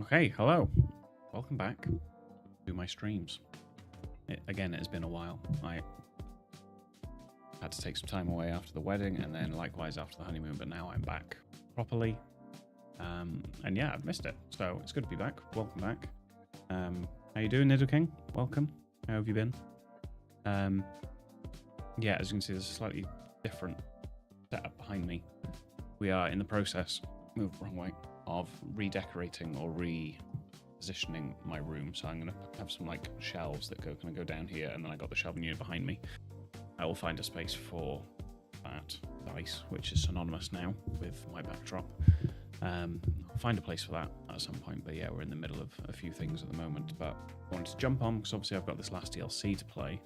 Okay, hello. Welcome back to my streams. Again, it has been a while. I had to take some time away after the wedding and then likewise after the honeymoon, but now I'm back properly. And yeah, I've missed it. So it's good to be back. Welcome back. How you doing, Niddle King? Welcome. How have you been? Yeah, as you can see, there's a slightly different setup behind me. We are in the process, move the wrong way, of redecorating or repositioning my room. So I'm going to have some like shelves that kind of go down here, and then I got the shelving unit behind me. I will find a space for that dice, which is synonymous now with my backdrop. I'll find a place for that at some point, but yeah, we're in the middle of a few things at the moment. But I wanted to jump on because obviously I've got this last DLC to play,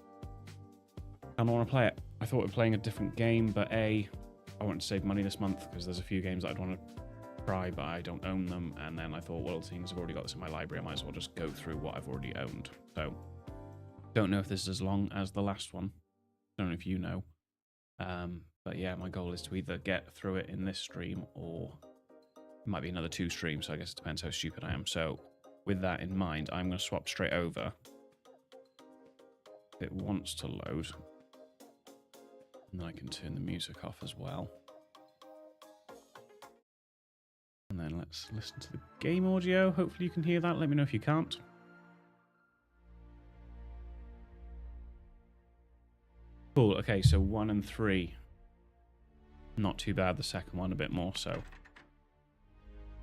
and I want to play it. I thought we were playing a different game, but I want to save money this month because there's a few games that I'd want to try, but I don't own them. And then I thought, well, seeing as I've already got this in my library, I might as well just go through what I've already owned. So, don't know if this is as long as the last one. Don't know if you know. But yeah, my goal is to either get through it in this stream or it might be another 2 streams, so I guess it depends how stupid I am. So, with that in mind, I'm going to swap straight over. If it wants to load. And then I can turn the music off as well. And then let's listen to the game audio. Hopefully you can hear that. Let me know if you can't. Cool. Okay, so 1 and 3. Not too bad. The second one a bit more so.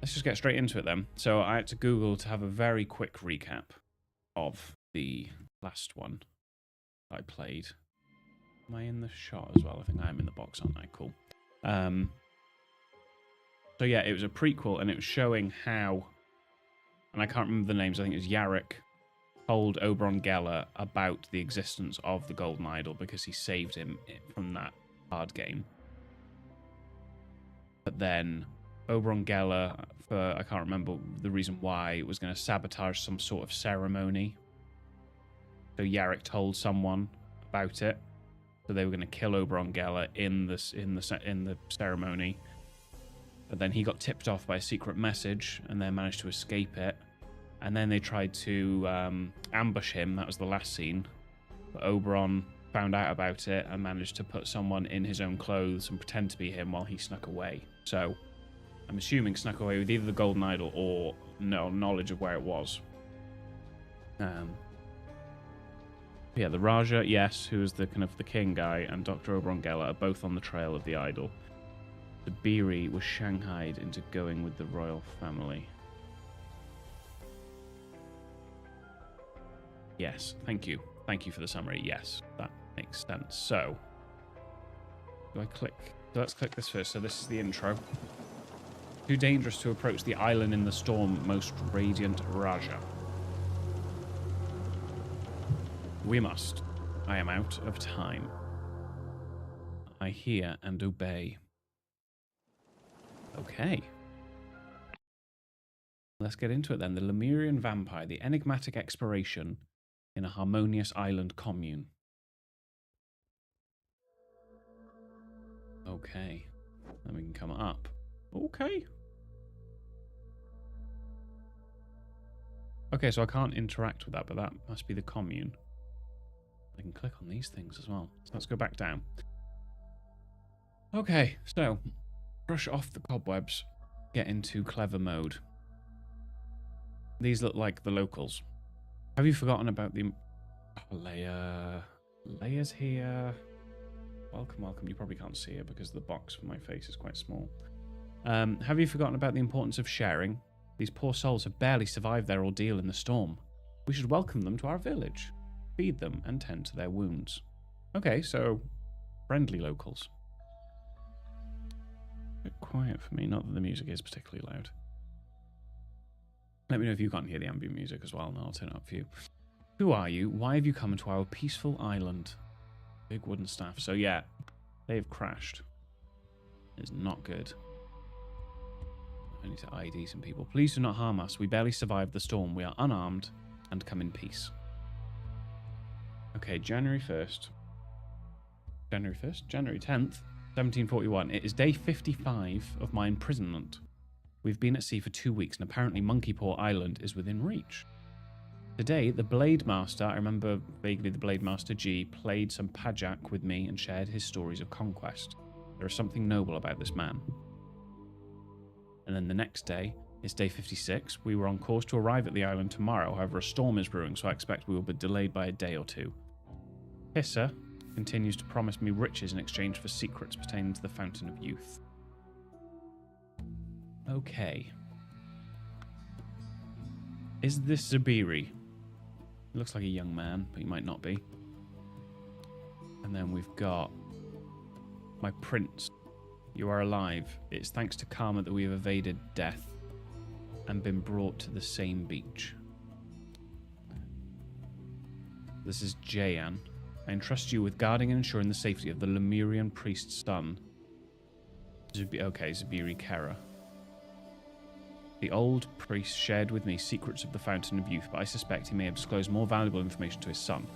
Let's just get straight into it then. So I had to Google to have a very quick recap of the last one I played. Am I in the shot as well? I think I am in the box, aren't I? Cool. So yeah, it was a prequel, and it was showing how, and I can't remember the names, I think it was Yarrick, told Oberon Geller about the existence of the Golden Idol because he saved him from that hard game. But then Oberon Geller, for I can't remember the reason why, was going to sabotage some sort of ceremony. So Yarrick told someone about it. So they were going to kill Oberon Geller in the ceremony. But then he got tipped off by a secret message and then managed to escape it. And then they tried to ambush him. That was the last scene. But Oberon found out about it and managed to put someone in his own clothes and pretend to be him while he snuck away. So I'm assuming snuck away with either the Golden Idol or no knowledge of where it was. Yeah, the Raja, yes, who is the kind of the king guy, and Dr. Oberon Geller are both on the trail of the idol. The Beery was shanghaied into going with the royal family. Yes, thank you. Thank you for the summary. Yes, that makes sense. So, do I click? So let's click this first. So this is the intro. Too dangerous to approach the island in the storm, most radiant Raja. We must. I am out of time. I hear and obey. Okay. Let's get into it then. The Lemurian Vampire, the enigmatic exploration in a harmonious island commune. Okay. Then we can come up. Okay. Okay, so I can't interact with that, but that must be the commune. I can click on these things as well. So let's go back down. Okay, so brush off the cobwebs, get into clever mode. These look like the locals. Have you forgotten about the... Oh, Leia. Leia's here. Welcome, welcome. You probably can't see her because the box for my face is quite small. Have you forgotten about the importance of sharing? These poor souls have barely survived their ordeal in the storm. We should welcome them to our village. Feed them and tend to their wounds. Okay, so friendly locals. A bit quiet for me, not that the music is particularly loud. Let me know if you can't hear the ambient music as well, and I'll turn it up for you. Who are you? Why have you come to our peaceful island? Big wooden staff. So yeah, they've crashed. It's not good. I need to ID some people. Please do not harm us. We barely survived the storm. We are unarmed and come in peace. Okay, January 1st. January 1st? January 10th, 1741. It is day 55 of my imprisonment. We've been at sea for 2 weeks, and apparently Monkey Paw Island is within reach. Today, the Blade Master, I remember vaguely the Blade Master G, played some pajak with me and shared his stories of conquest. There is something noble about this man. And then the next day, it's day 56. We were on course to arrive at the island tomorrow. However, a storm is brewing, so I expect we will be delayed by a day or two. Hisser continues to promise me riches in exchange for secrets pertaining to the Fountain of Youth. Okay. Is this Zabiri? He looks like a young man, but he might not be. And then we've got my prince. You are alive. It's thanks to karma that we have evaded death and been brought to the same beach. This is Jayan. I entrust you with guarding and ensuring the safety of the Lemurian priest's son. Zabiri Kera. The old priest shared with me secrets of the Fountain of Youth, but I suspect he may have disclosed more valuable information to his son.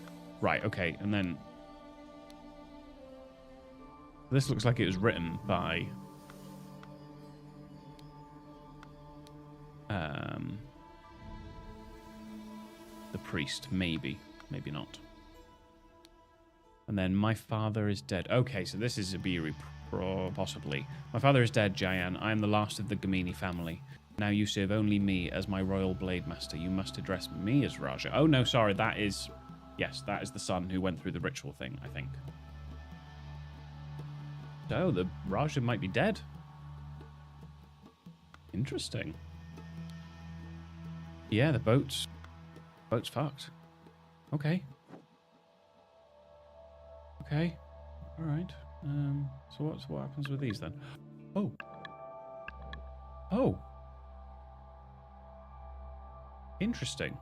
Right, okay, and then... This looks like it was written by... the priest, maybe. Maybe not. And then, my father is dead. Okay, so this is Zabiri, possibly. My father is dead, Jayan. I am the last of the Gamini family. Now you serve only me as my royal blade master. You must address me as Raja. Oh, no, sorry. That is... Yes, that is the son who went through the ritual thing, I think. Oh, the Raja might be dead. Interesting. Yeah, the boat's fucked. Okay. Okay. All right. So what happens with these then? Oh. Oh. Interesting.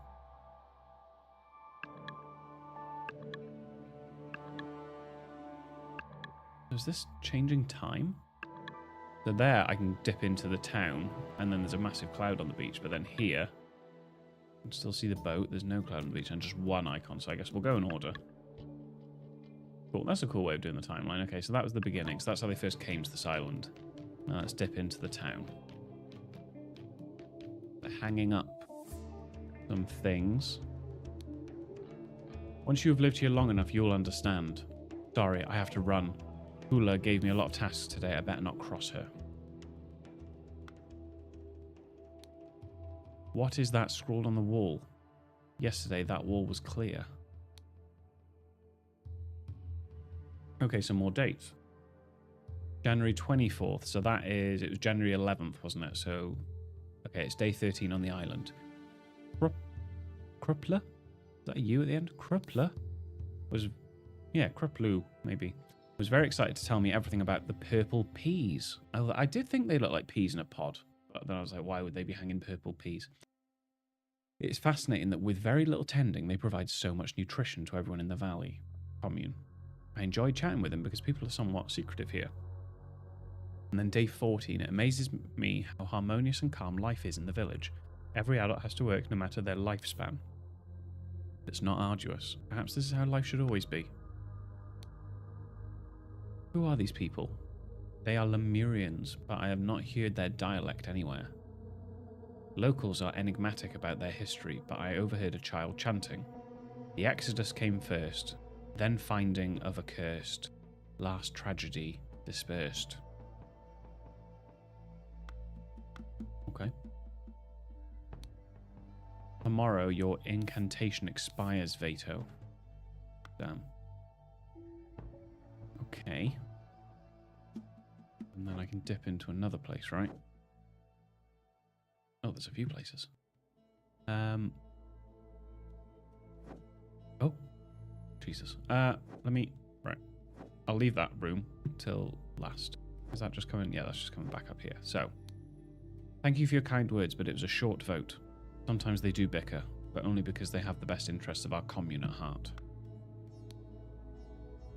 Is this changing time? So there I can dip into the town, and then there's a massive cloud on the beach, but then here, I can still see the boat, there's no cloud on the beach, and just one icon, so I guess we'll go in order. Cool, that's a cool way of doing the timeline. Okay, so that was the beginning, so that's how they first came to this island. Now let's dip into the town. They're hanging up some things. Once you've lived here long enough, you'll understand. Sorry, I have to run. Kula gave me a lot of tasks today. I better not cross her. What is that scrawled on the wall? Yesterday, that wall was clear. Okay, some more dates. January 24th. So that is... It was January 11th, wasn't it? So... Okay, it's day 13 on the island. Krupler? Is that a U at the end? Krupler? Was... Yeah, Kruplu, maybe. Was very excited to tell me everything about the purple peas. I did think they looked like peas in a pod, but then I was like, why would they be hanging purple peas? It's fascinating that with very little tending, they provide so much nutrition to everyone in the valley commune. I enjoyed chatting with them because people are somewhat secretive here. And then day 14, it amazes me how harmonious and calm life is in the village. Every adult has to work no matter their lifespan. It's not arduous. Perhaps this is how life should always be. Who are these people? They are Lemurians, but I have not heard their dialect anywhere. Locals are enigmatic about their history, but I overheard a child chanting. The Exodus came first, then finding of accursed, last tragedy dispersed. Okay. Tomorrow your incantation expires, Vato. Damn. Okay. And then I can dip into another place, right? Oh, there's a few places. Oh. Jesus. Let me... Right. I'll leave that room till last. Is that just coming? Yeah, that's just coming back up here. So. Thank you for your kind words, but it was a short vote. Sometimes they do bicker, but only because they have the best interests of our commune at heart.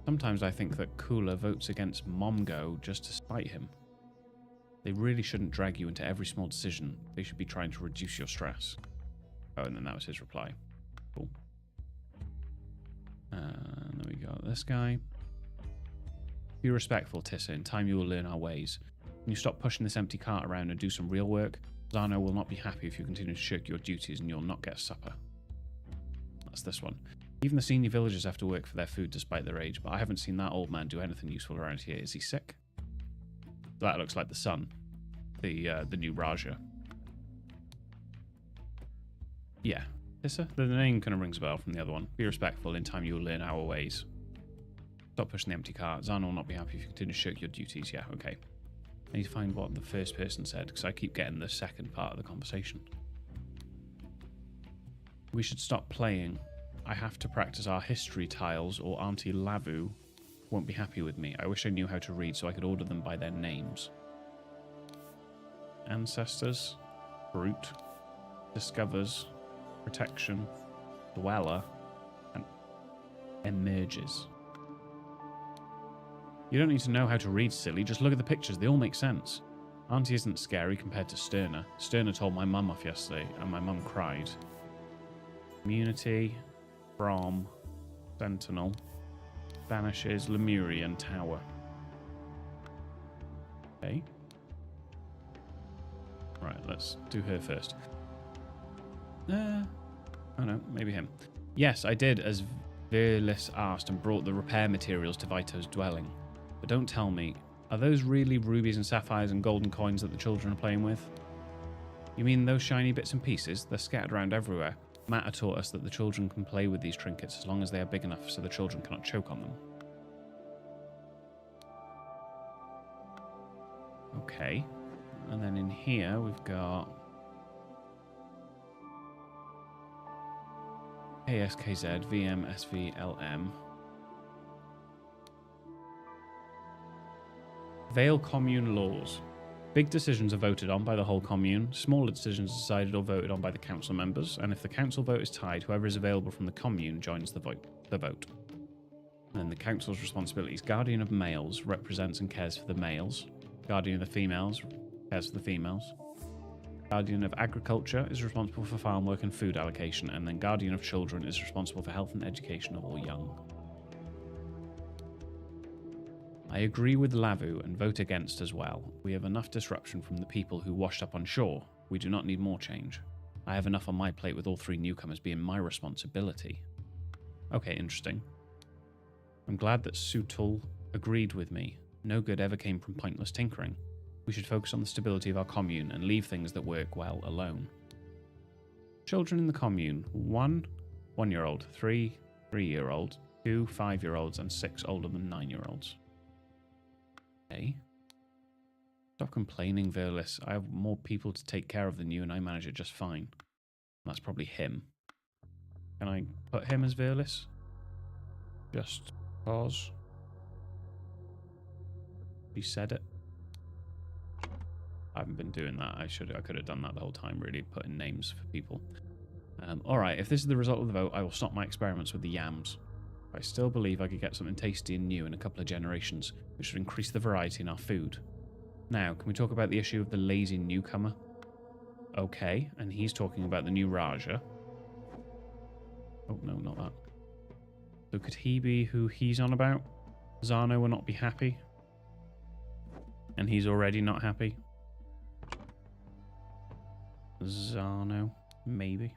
Sometimes I think that Kula votes against Momgo just to spite him. They really shouldn't drag you into every small decision. They should be trying to reduce your stress. Oh, and then that was his reply. Cool. And then we got this guy. Be respectful, Tissa. In time you will learn our ways. Can you stop pushing this empty cart around and do some real work? Zano will not be happy if you continue to shirk your duties and you'll not get a supper. That's this one. Even the senior villagers have to work for their food despite their age, but I haven't seen that old man do anything useful around here. Is he sick? That looks like the son. The new Raja. Yeah. Tissa? The name kind of rings a bell from the other one. Be respectful. In time you will learn our ways. Stop pushing the empty cart. Zano will not be happy if you continue to shirk your duties. Yeah, okay. I need to find what the first person said, because I keep getting the second part of the conversation. We should stop playing. I have to practice our history tiles, or Auntie Lavu won't be happy with me. I wish I knew how to read so I could order them by their names. Ancestors, Brute, Discovers, Protection, Dweller, and Emerges. You don't need to know how to read, silly. Just look at the pictures. They all make sense. Auntie isn't scary compared to Sterna. Sterna told my mum off yesterday, and my mum cried. Community, From, Sentinel, Vanishes, Lemurian Tower. Okay. Right, let's do her first. Oh no, maybe him. Yes, I did, as Virlis asked, and brought the repair materials to Vito's dwelling. But don't tell me, are those really rubies and sapphires and golden coins that the children are playing with? You mean those shiny bits and pieces? They're scattered around everywhere. Matta taught us that the children can play with these trinkets as long as they are big enough so the children cannot choke on them. Okay. And then in here we've got ASKZ, VM, SV, LM. Vale Commune laws. Big decisions are voted on by the whole commune. Smaller decisions are decided or voted on by the council members. And if the council vote is tied, whoever is available from the commune joins the vote. And then the council's responsibilities. Guardian of males represents and cares for the males. Guardian of the females cares for the females. Guardian of agriculture is responsible for farm work and food allocation. And then Guardian of children is responsible for health and education of all young. I agree with Lavu and vote against as well. We have enough disruption from the people who washed up on shore. We do not need more change. I have enough on my plate with all three newcomers being my responsibility. Okay, interesting. I'm glad that Sutul agreed with me. No good ever came from pointless tinkering. We should focus on the stability of our commune and leave things that work well alone. Children in the commune. 1 1-year-old, 3 3-year-old, 2 5-year-olds, and 6 older than 9-year-olds. Okay. Stop complaining, Virlis. I have more people to take care of than you, and I manage it just fine. That's probably him. Can I put him as Virlis? Just cause. He said it. I haven't been doing that. I could have done that the whole time, really, putting names for people. Alright, if this is the result of the vote, I will stop my experiments with the yams. I still believe I could get something tasty and new in a couple of generations, which would increase the variety in our food. Now, can we talk about the issue of the lazy newcomer? Okay, and he's talking about the new Raja. Oh, no, not that. So could he be who he's on about? Zano will not be happy. And he's already not happy. Zano, maybe.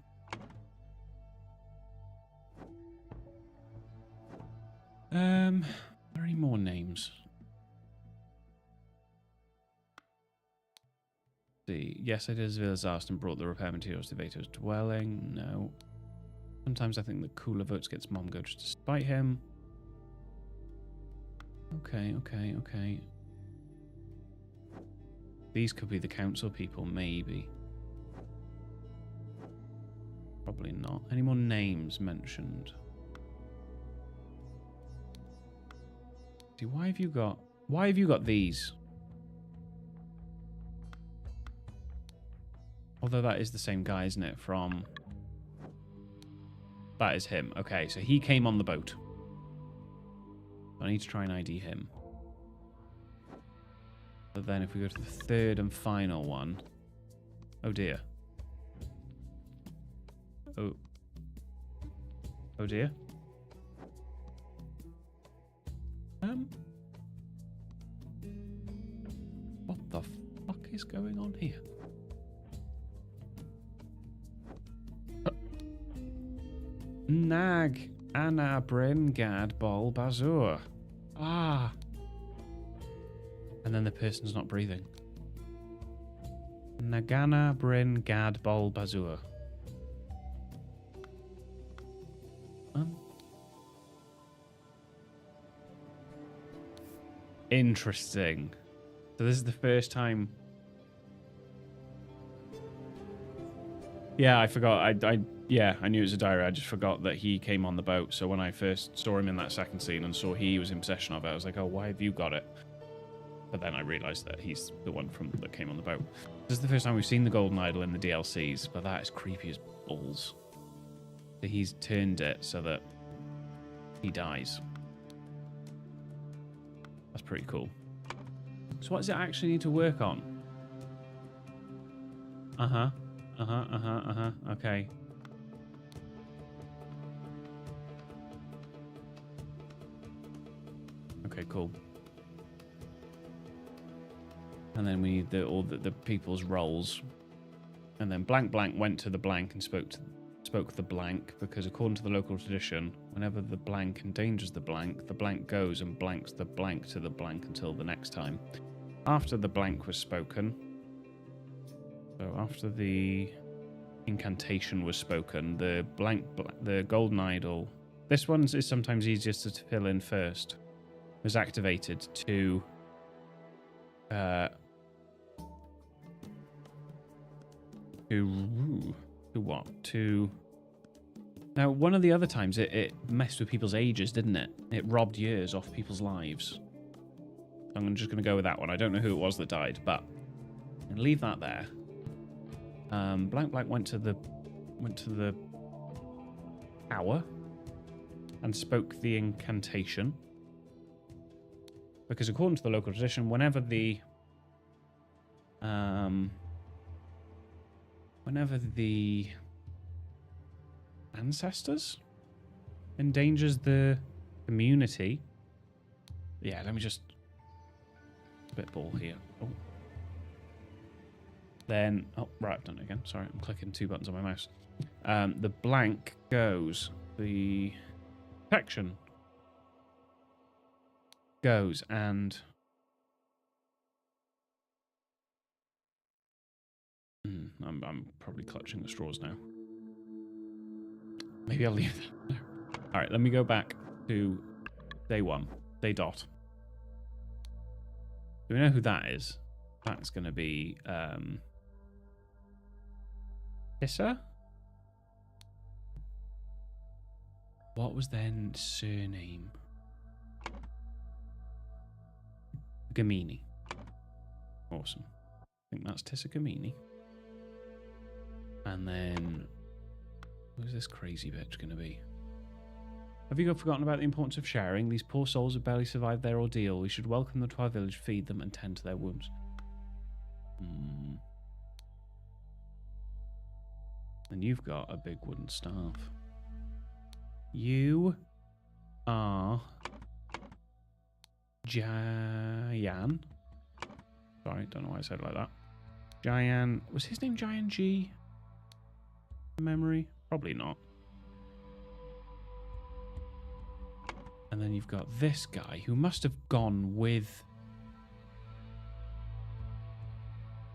Are there any more names? See, yes, I did as Villas asked and brought the repair materials to Vato's dwelling. No. Sometimes I think the cooler votes gets Mom go just to spite him. Okay. These could be the council people, maybe. Probably not. Any more names mentioned? See, why have you got these? Although that is the same guy, isn't it? From... That is him. Okay, so he came on the boat. I need to try and ID him. But then if we go to the third and final one... Oh dear. Oh dear. What the is going on here? Nag Anna Bryn Gad Bol Bazur. Ah. And then the person's not breathing. Nagana Bryn Gad Bol Bazur. Interesting. So this is the first time. Yeah, I forgot. I knew it was a diary. I just forgot that he came on the boat. So when I first saw him in that second scene and saw he was in possession of it, I was like, oh, why have you got it? But then I realised that he's the one that came on the boat. This is the first time we've seen the Golden Idol in the DLCs, but that is creepy as balls. So he's turned it so that he dies. That's pretty cool. So what does it actually need to work on? Okay. Okay, cool. And then we need all the people's roles. And then blank blank went to the blank and spoke the blank, because according to the local tradition, whenever the blank endangers the blank goes and blanks the blank to the blank until the next time. After the blank was spoken, so after the incantation was spoken, the the golden idol, this one is sometimes easiest to fill in first, was activated to what? Now, one of the other times it messed with people's ages, didn't it? It robbed years off people's lives. I'm just going to go with that one. I don't know who it was that died, but I'm gonna leave that there. Blank Blank went to the tower and spoke the incantation, because according to the local tradition, whenever the ancestors endangers the community. Yeah, let me just spitball here. Oh. Then, oh, right, I've done it again. Sorry, I'm clicking 2 buttons on my mouse. The blank goes, the protection goes, and I'm probably clutching the straws now. Maybe I'll leave that. All right, let me go back to day 1, day dot. Do we know who that is? That's going to be Tissa? What was their surname? Gamini. Awesome. I think that's Tissa Gamini. And then, who's this crazy bitch going to be? Have you forgotten about the importance of sharing? These poor souls have barely survived their ordeal. We should welcome them to our village, feed them, and tend to their wounds. And you've got a big wooden staff. You are Jayan. Sorry, don't know why I said it like that. Jayan. Was his name Jayan G? Memory? Probably not. And then you've got this guy who must have gone with...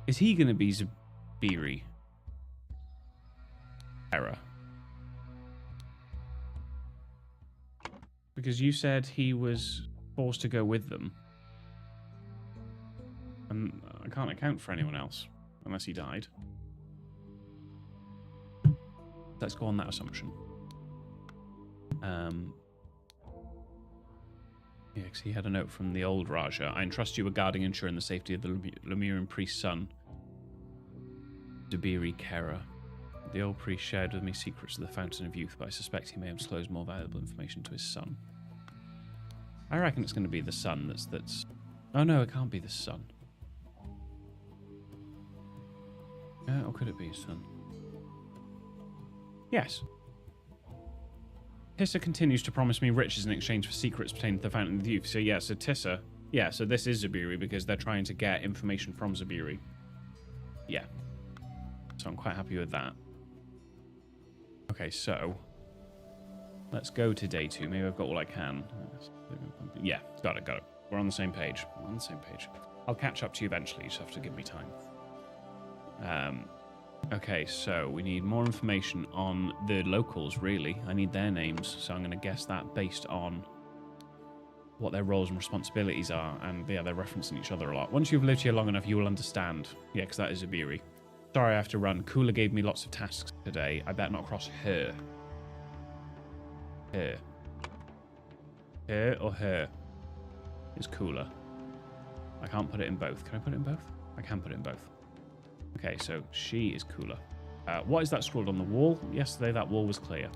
Is he going to be Zabiri? Error. Because you said he was forced to go with them. And I can't account for anyone else unless he died. Let's go on that assumption. Yeah, because he had a note from the old Raja. I entrust you with guarding and ensuring the safety of the Lemurian priest's son, Dabiri Kera. The old priest shared with me secrets of the Fountain of Youth, but I suspect he may have disclosed more valuable information to his son. I reckon it's going to be the son that's... Oh no, it can't be the son. Or could it be his son? Yes. Tissa continues to promise me riches in exchange for secrets pertaining to the Fountain of Youth. So yeah, so Tissa... Yeah, so this is Zabiri because they're trying to get information from Zabiri. Yeah. So I'm quite happy with that. Okay, so let's go to day 2. Maybe I've got all I can. Yeah, got it. We're on the same page. I'll catch up to you eventually. You just have to give me time. Okay, so we need more information on the locals, really. I need their names, so I'm going to guess that based on what their roles and responsibilities are, and yeah, they're referencing each other a lot. Once you've lived here long enough, you will understand. Yeah, because that is Iberi. Sorry, I have to run. Kula gave me lots of tasks today. I better not cross her. Her. Her or her is Kula. I can't put it in both. Can I put it in both? I can put it in both. Okay, so she is Kula. What is that scrawled on the wall? Yesterday, that wall was clear.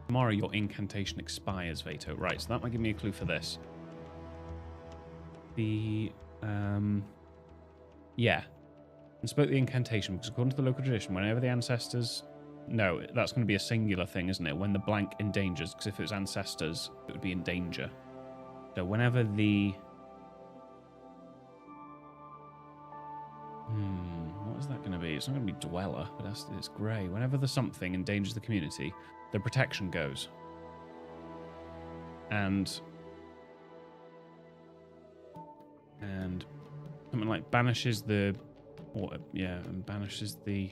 Tomorrow, your incantation expires, Vato. Right, so that might give me a clue for this. Yeah. And spoke the incantation, because according to the local tradition, whenever the ancestors... No, that's going to be a singular thing, isn't it? When the blank endangers, because if it was ancestors, it would be in danger. So whenever the... what is that going to be? It's not going to be dweller, but it's grey. Whenever the something endangers the community, the protection goes. And something like banishes the... Or, yeah, and banishes the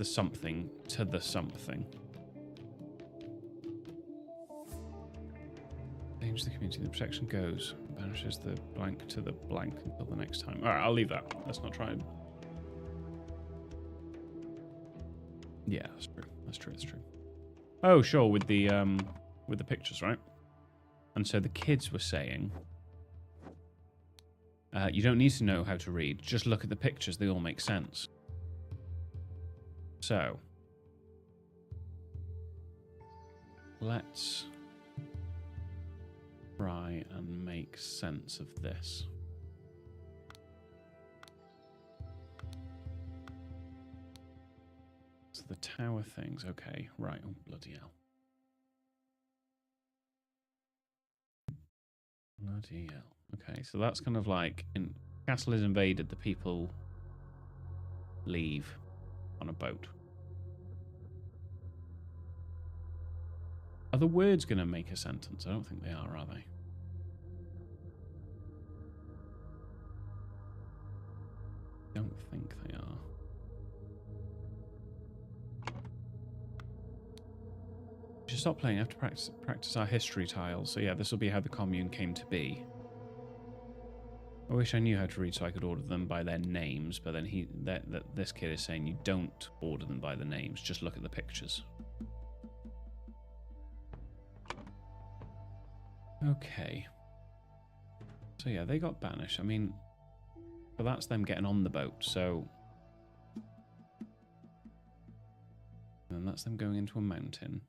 something to the something. Change the community, the protection goes. Banishes the blank to the blank until the next time. Alright, I'll leave that. Let's not try and... Yeah, that's true. That's true. Oh, sure, with the pictures, right? And so the kids were saying, you don't need to know how to read. Just look at the pictures. They all make sense. So, let's try and make sense of this. So the tower things. Okay, right. Oh, bloody hell. Bloody hell. Okay, so that's kind of like... Castle is invaded, the people leave on a boat. Are the words going to make a sentence? I don't think they are they? Don't think they are. We should stop playing. I have to practice our history tiles. So yeah, this will be how the commune came to be. I wish I knew how to read so I could order them by their names, but then this kid is saying you don't order them by the names, just look at the pictures. Okay. So yeah, they got banished. I mean, but that's them getting on the boat, so... And that's them going into a mountain.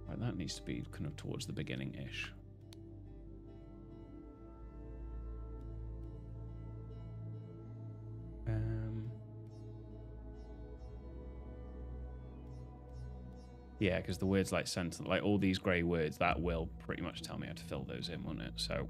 Right, that needs to be kind of towards the beginning-ish. Yeah, because the words like sentence, like all these grey words, that will pretty much tell me how to fill those in, won't it? So,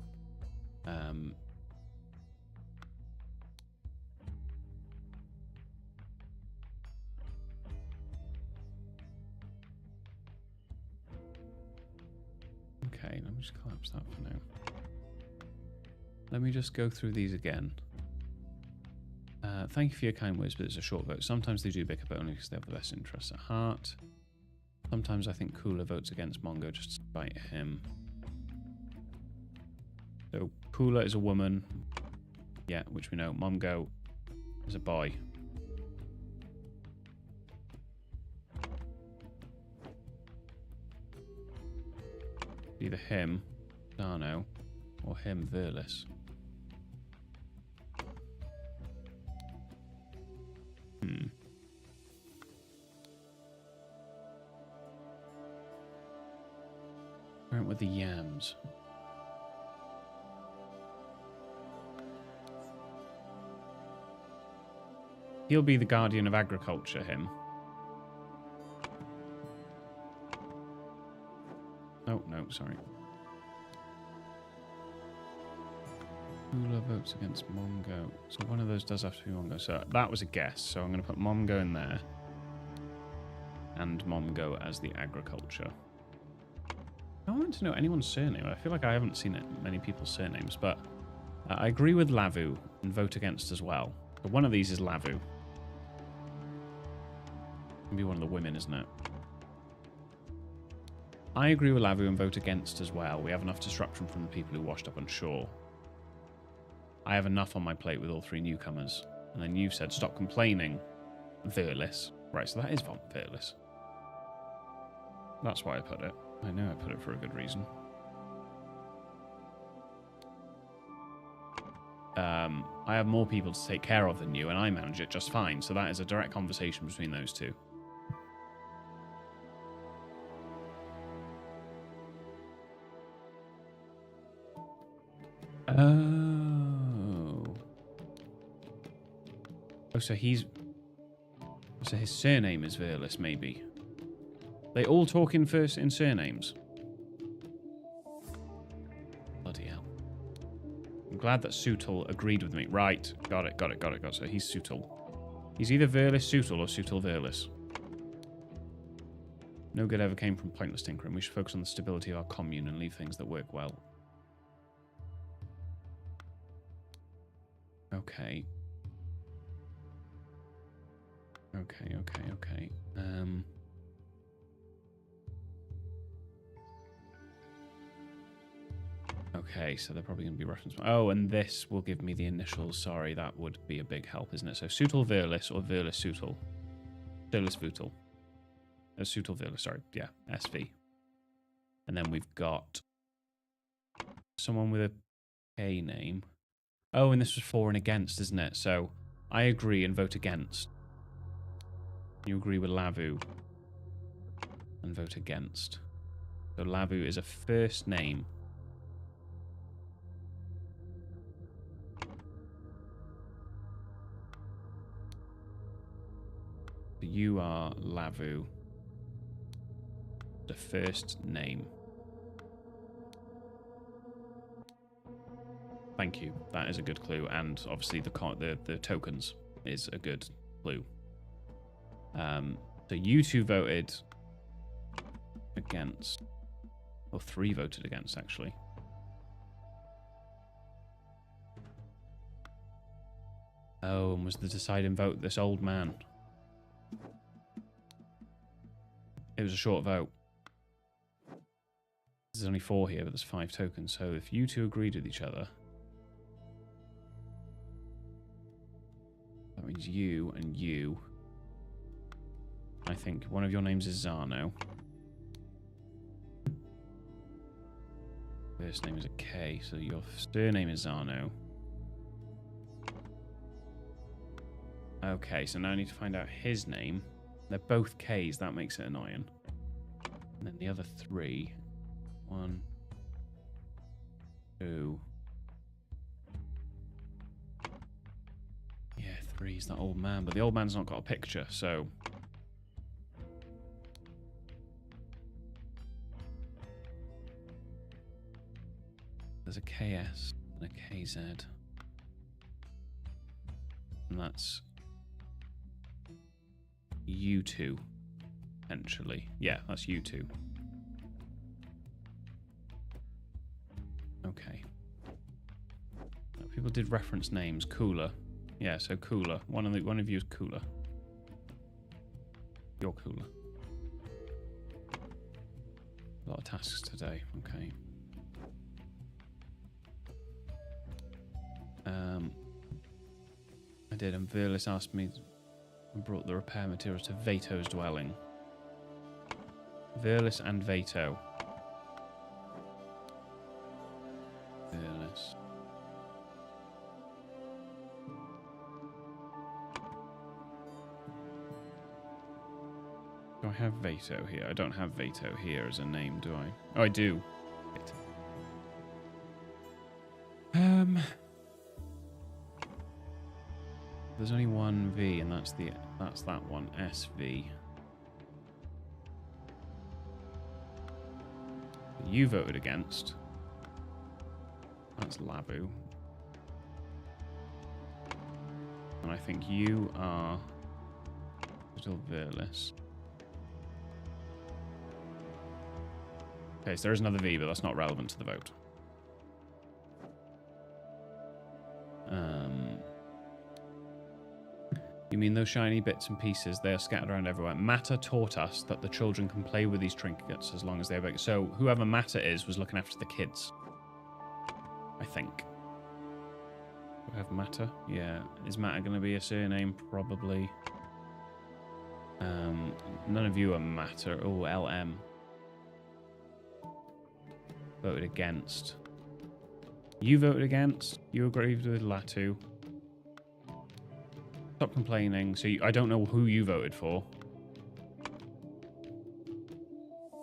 okay, let me just collapse that for now. Let me just go through these again. Thank you for your kind words, but it's a short vote. Sometimes they do bicker, but only because they have the best interests at heart. Sometimes I think Kula votes against Mongo just to spite him. So Kula is a woman. Yeah, which we know. Mongo is a boy. Either him, Dano, or him, Verlis. Went with the yams. He'll be the guardian of agriculture, him. Oh, no, sorry. Kula votes against Mongo. So one of those does have to be Mongo. So that was a guess. So I'm going to put Mongo in there. And Mongo as the agriculture. I want to know anyone's surname. I feel like I haven't seen many people's surnames, but I agree with Lavu and vote against as well. But one of these is Lavu. Maybe one of the women, isn't it? I agree with Lavu and vote against as well. We have enough disruption from the people who washed up on shore. I have enough on my plate with all three newcomers. And then you said, stop complaining. Verlis. Right, so that is Von Verlis. That's why I put it. I know I put it for a good reason. I have more people to take care of than you, and I manage it just fine. So that is a direct conversation between those two. Oh, so he's... So his surname is Verlis, maybe. They all talk in surnames. Bloody hell. I'm glad that Sutal agreed with me. Right. Got it. So he's Sutal. He's either Verlis Sutal or Sutal Verlis. No good ever came from pointless tinkering. We should focus on the stability of our commune and leave things that work well. Okay. Okay. Okay, so they're probably going to be referenced. Oh, and this will give me the initials. Sorry, that would be a big help, isn't it? So Sutal Verlis or Verlis Sutal. Verlis Vutal. Sutal Verlis, sorry. Yeah, SV. And then we've got someone with a K name. Oh, and this was for and against, isn't it? So I agree and vote against. You agree with Lavu and vote against. So Lavu is a first name. You are Lavu. The first name. Thank you. That is a good clue, and obviously the tokens is a good clue. So you two voted against, or three voted against actually. Oh, and was the deciding vote this old man? It was a short vote. There's only 4 here, but there's 5 tokens. So if you two agreed with each other, that means you and you. I think one of your names is Zano. First name is a K, so your surname is Zano. Okay, so now I need to find out his name. They're both Ks, that makes it annoying. And then the other 3. 1, 2. Yeah, 3's that old man, but the old man's not got a picture, so... There's a KS and a KZ. And that's U2, potentially. Yeah, that's U2. Okay. People did reference names. Cooler. Yeah, so Cooler. One of you is Cooler. You're Cooler. A lot of tasks today. Okay. I did, and Verlis asked me and brought the repair materials to Veto's dwelling. Verlis and Veto. Verlis. Do I have Veto here? I don't have Veto here as a name, do I? Oh, I do. There's only one V, and that's that one, SV. You voted against. That's Lavu. And I think you are still Virlis. Okay, so there is another V, but that's not relevant to the vote. You mean those shiny bits and pieces? They are scattered around everywhere. Matter taught us that the children can play with these trinkets as long as they're big. So whoever Matter is was looking after the kids. I think. Do I have Matter? Yeah. Is Matter going to be a surname? Probably. None of you are Matter. Oh, LM. Voted against. You voted against. You agreed with Latu. Stop complaining. So I don't know who you voted for.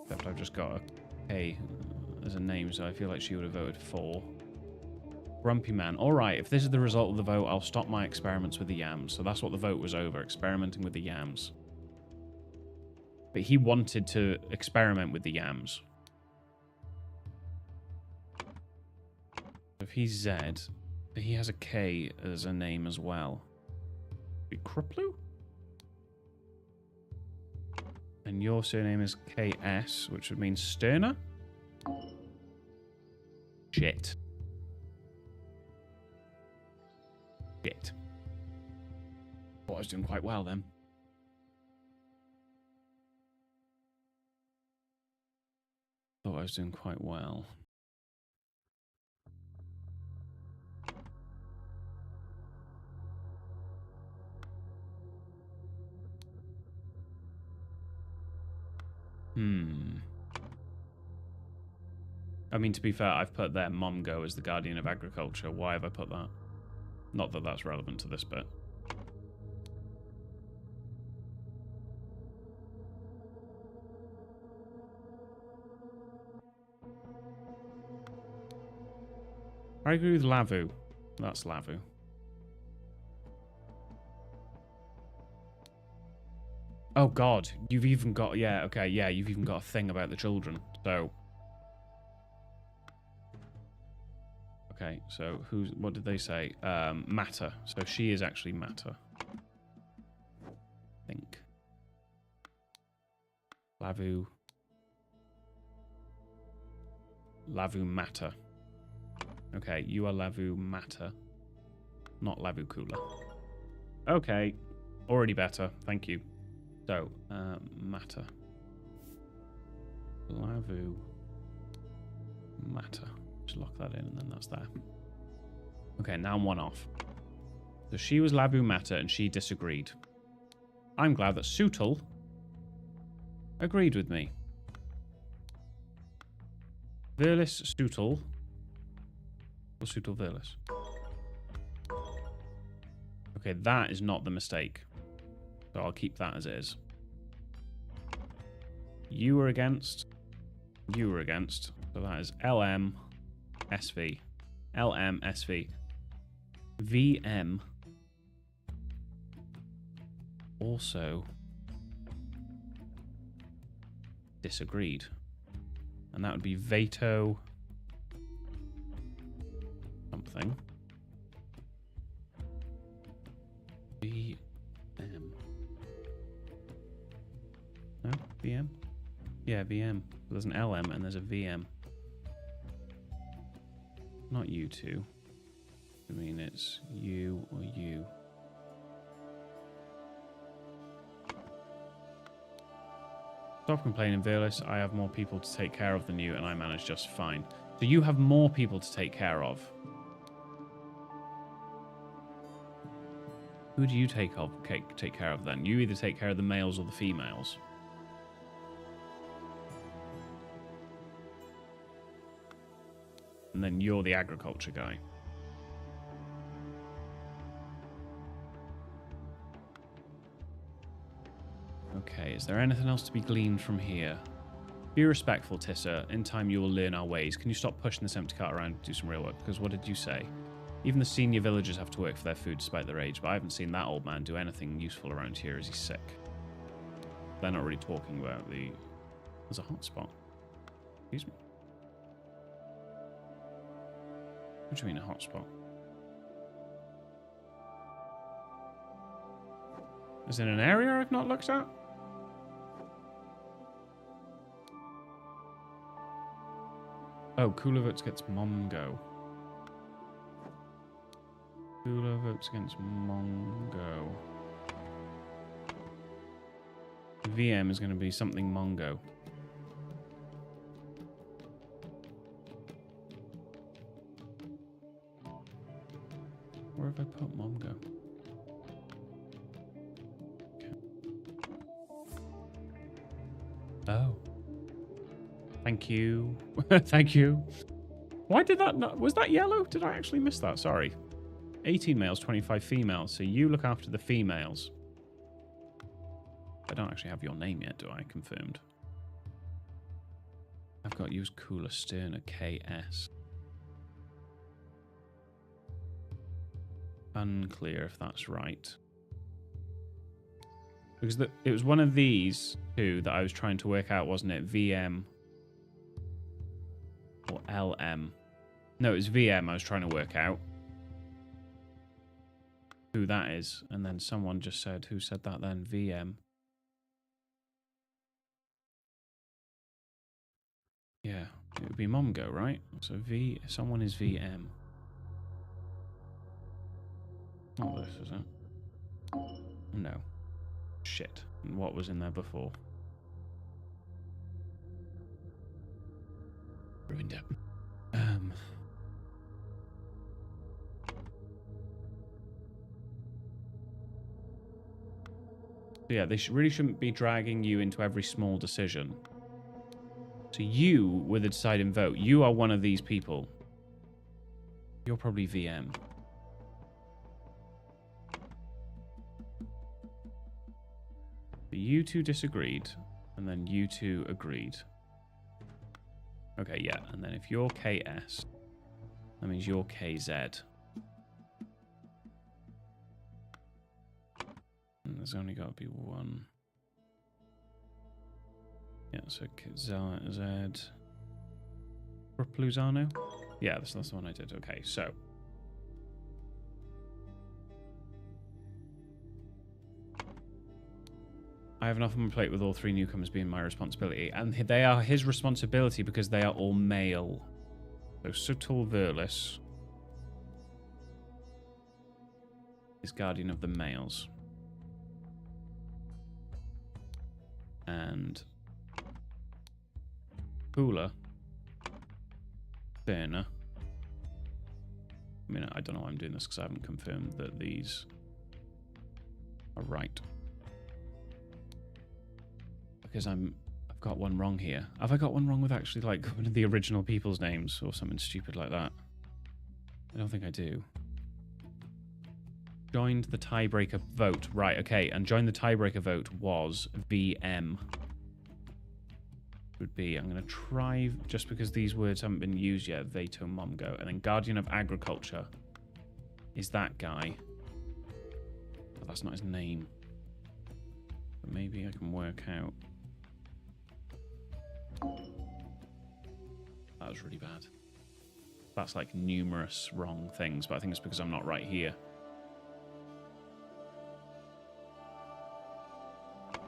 Except I've just got a K as a name, so I feel like she would have voted for. Grumpy Man. Alright, if this is the result of the vote, I'll stop my experiments with the yams. So that's what the vote was over, experimenting with the yams. But he wanted to experiment with the yams. If he's Z, he has a K as a name as well. Be Kruplu? And your surname is KS, which would mean Sterner? Shit. Shit. Thought I was doing quite well then. Thought I was doing quite well. I mean, to be fair, I've put there Momgo as the Guardian of Agriculture. Why have I put that? Not that that's relevant to this bit. I agree with Lavu. That's Lavu. Oh god, you've even got, yeah, okay, yeah, you've even got a thing about the children, so. Okay, so what did they say? Matter. So she is actually Matter. I think. Lavu Matter. Okay, you are Lavu Matter. Not Lavu Cooler. Okay, already better, thank you. So, Matter. Lavu Matter. Just lock that in and then that's there. Okay, now I'm one off. So she was Lavu Matter and she disagreed. I'm glad that Sutal agreed with me. Virlis Sutal. Or Sutal Virlis. Okay, that is not the mistake. So I'll keep that as it is. You were against. You were against. So that is LM SV. LM SV. VM. Also disagreed. And that would be Veto something. VM. No? VM? Yeah, VM. There's an LM and there's a VM. Not you two. I mean, it's you or you. Stop complaining, Virlis. I have more people to take care of than you, and I manage just fine. So you have more people to take care of. Who do you take care of then? You either take care of the males or the females. And then you're the agriculture guy. Okay, is there anything else to be gleaned from here? Be respectful, Tissa. In time you will learn our ways. Can you stop pushing this empty cart around and do some real work? Because what did you say? Even the senior villagers have to work for their food despite their age, but I haven't seen that old man do anything useful around here. Is he sick? They're not really talking about the... There's a hotspot. Excuse me. What do you mean a hotspot? Is it an area I've not looked at? Oh, cooler votes against Mongo. Cooler votes against Mongo. VM is going to be something Mongo. Where have I put Mongo? Okay. Oh. Thank you. Thank you. Why did that not... Was that yellow? Did I actually miss that? Sorry. 18 males, 25 females. So you look after the females. I don't actually have your name yet, do I? Confirmed. I've got use Cooler Sterner KS. Unclear if that's right. Because it was one of these two that I was trying to work out, wasn't it? VM or LM. No, it was VM I was trying to work out who that is. And then someone just said, who said that then? VM. Yeah, it would be Mongo, right? So someone is VM. Not this, is it? No. Shit. What was in there before? Ruined it. So yeah, they really shouldn't be dragging you into every small decision. So you were the deciding vote. You are one of these people. You're probably VM. You two disagreed, and then you two agreed. Okay, yeah, and then if you're KS, that means you're KZ. And there's only got to be one. Yeah, so KZ. Pluzano? Yeah, that's the one I did. Okay, so. I have enough on my plate with all three newcomers being my responsibility. And they are his responsibility because they are all male. So Sutul Verlis is guardian of the males. And Pula Berna. I mean, I don't know why I'm doing this because I haven't confirmed that these are right. Because I've got one wrong here. Have I got one wrong with actually like one of the original people's names or something stupid like that? I don't think I do. Joined the tiebreaker vote. Right, okay. And joined the tiebreaker vote was VM. Would be, I'm going to try, just because these words haven't been used yet, Veto Momgo. And then Guardian of Agriculture is that guy. But that's not his name. But maybe I can work out. That was really bad. That's like numerous wrong things, but I think it's because I'm not right here.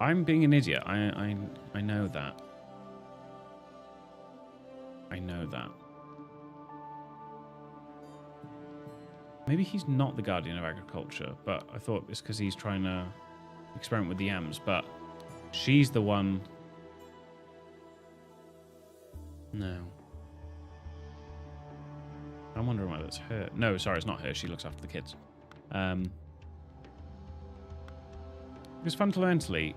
I'm being an idiot. I know that. I know that. Maybe he's not the Guardian of Agriculture, but I thought it's because he's trying to experiment with the yams, but she's the one... No. I'm wondering whether it's her. No, sorry, it's not her. She looks after the kids. Because fundamentally,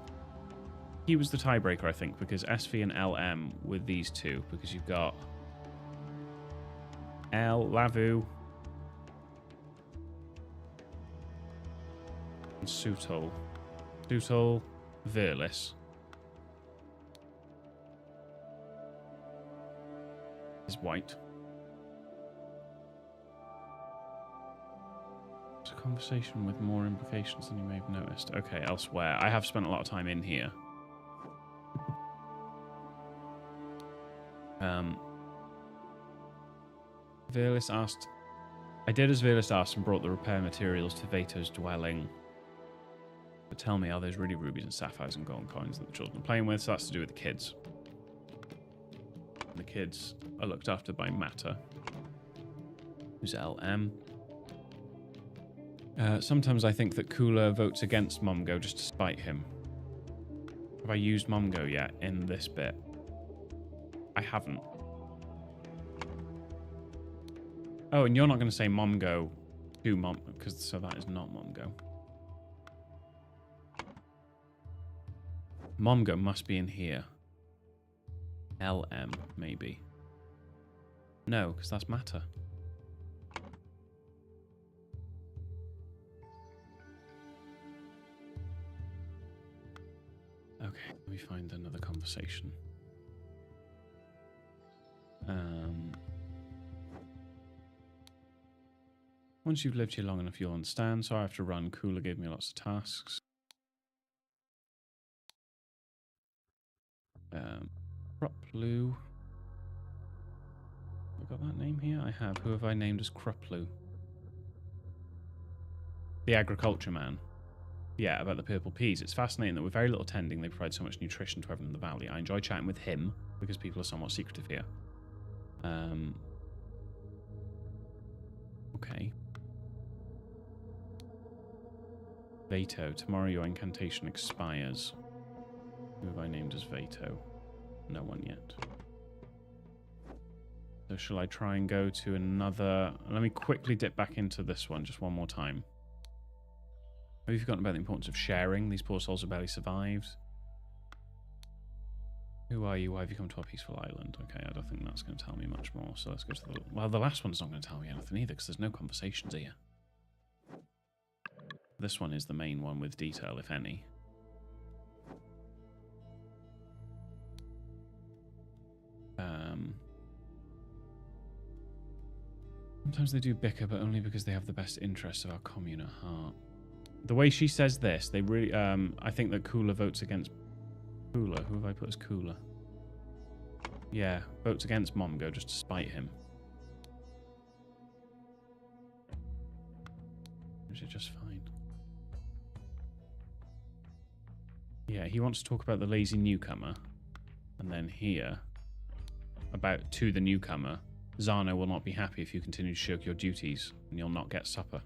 he was the tiebreaker, I think, because SV and LM were these two, because you've got L, Lavu, and Sutul. Sutul, Verlis. Is white. conversation with more implications than you may have noticed. Okay, elsewhere. I have spent a lot of time in here. Virlis asked... I did as Virlis asked and brought the repair materials to Veto's dwelling. But tell me, are those really rubies and sapphires and gold coins that the children are playing with? So that's to do with the kids. The kids are looked after by Matter, who's LM. Sometimes I think that Kula votes against Momgo just to spite him. Have I used Momgo yet in this bit? I haven't. Oh, and you're not going to say Momgo to Mom, because so that is not Momgo. Momgo must be in here. LM, maybe. No, because that's Matter. Okay, let me find another conversation. Once you've lived here long enough, you'll understand. So I have to run. Kula gave me lots of tasks. Kruplu. Have I got that name here? I have. Who have I named as Kruplu? The agriculture man. Yeah, about the purple peas. It's fascinating that with very little tending, they provide so much nutrition to everyone in the valley. I enjoy chatting with him because people are somewhat secretive here. Okay. Veto. Tomorrow your incantation expires. Who have I named as Veto? No one yet. So shall I try and go to another... Let me quickly dip back into this one just one more time. Have you forgotten about the importance of sharing? These poor souls have barely survived. Who are you? Why have you come to our peaceful island? Okay, I don't think that's going to tell me much more. So let's go to the... Well, the last one's not going to tell me anything either because there's no conversations here. This one is the main one with detail, if any. Sometimes they do bicker, but only because they have the best interests of our commune at heart. The way she says this, they really... I think that Kula votes against... Kula? Who have I put as Kula? Yeah, votes against Momgo just to spite him. Which is just fine. Yeah, he wants to talk about the lazy newcomer. And then here, about to the newcomer, Zano will not be happy if you continue to shirk your duties, and you'll not get supper.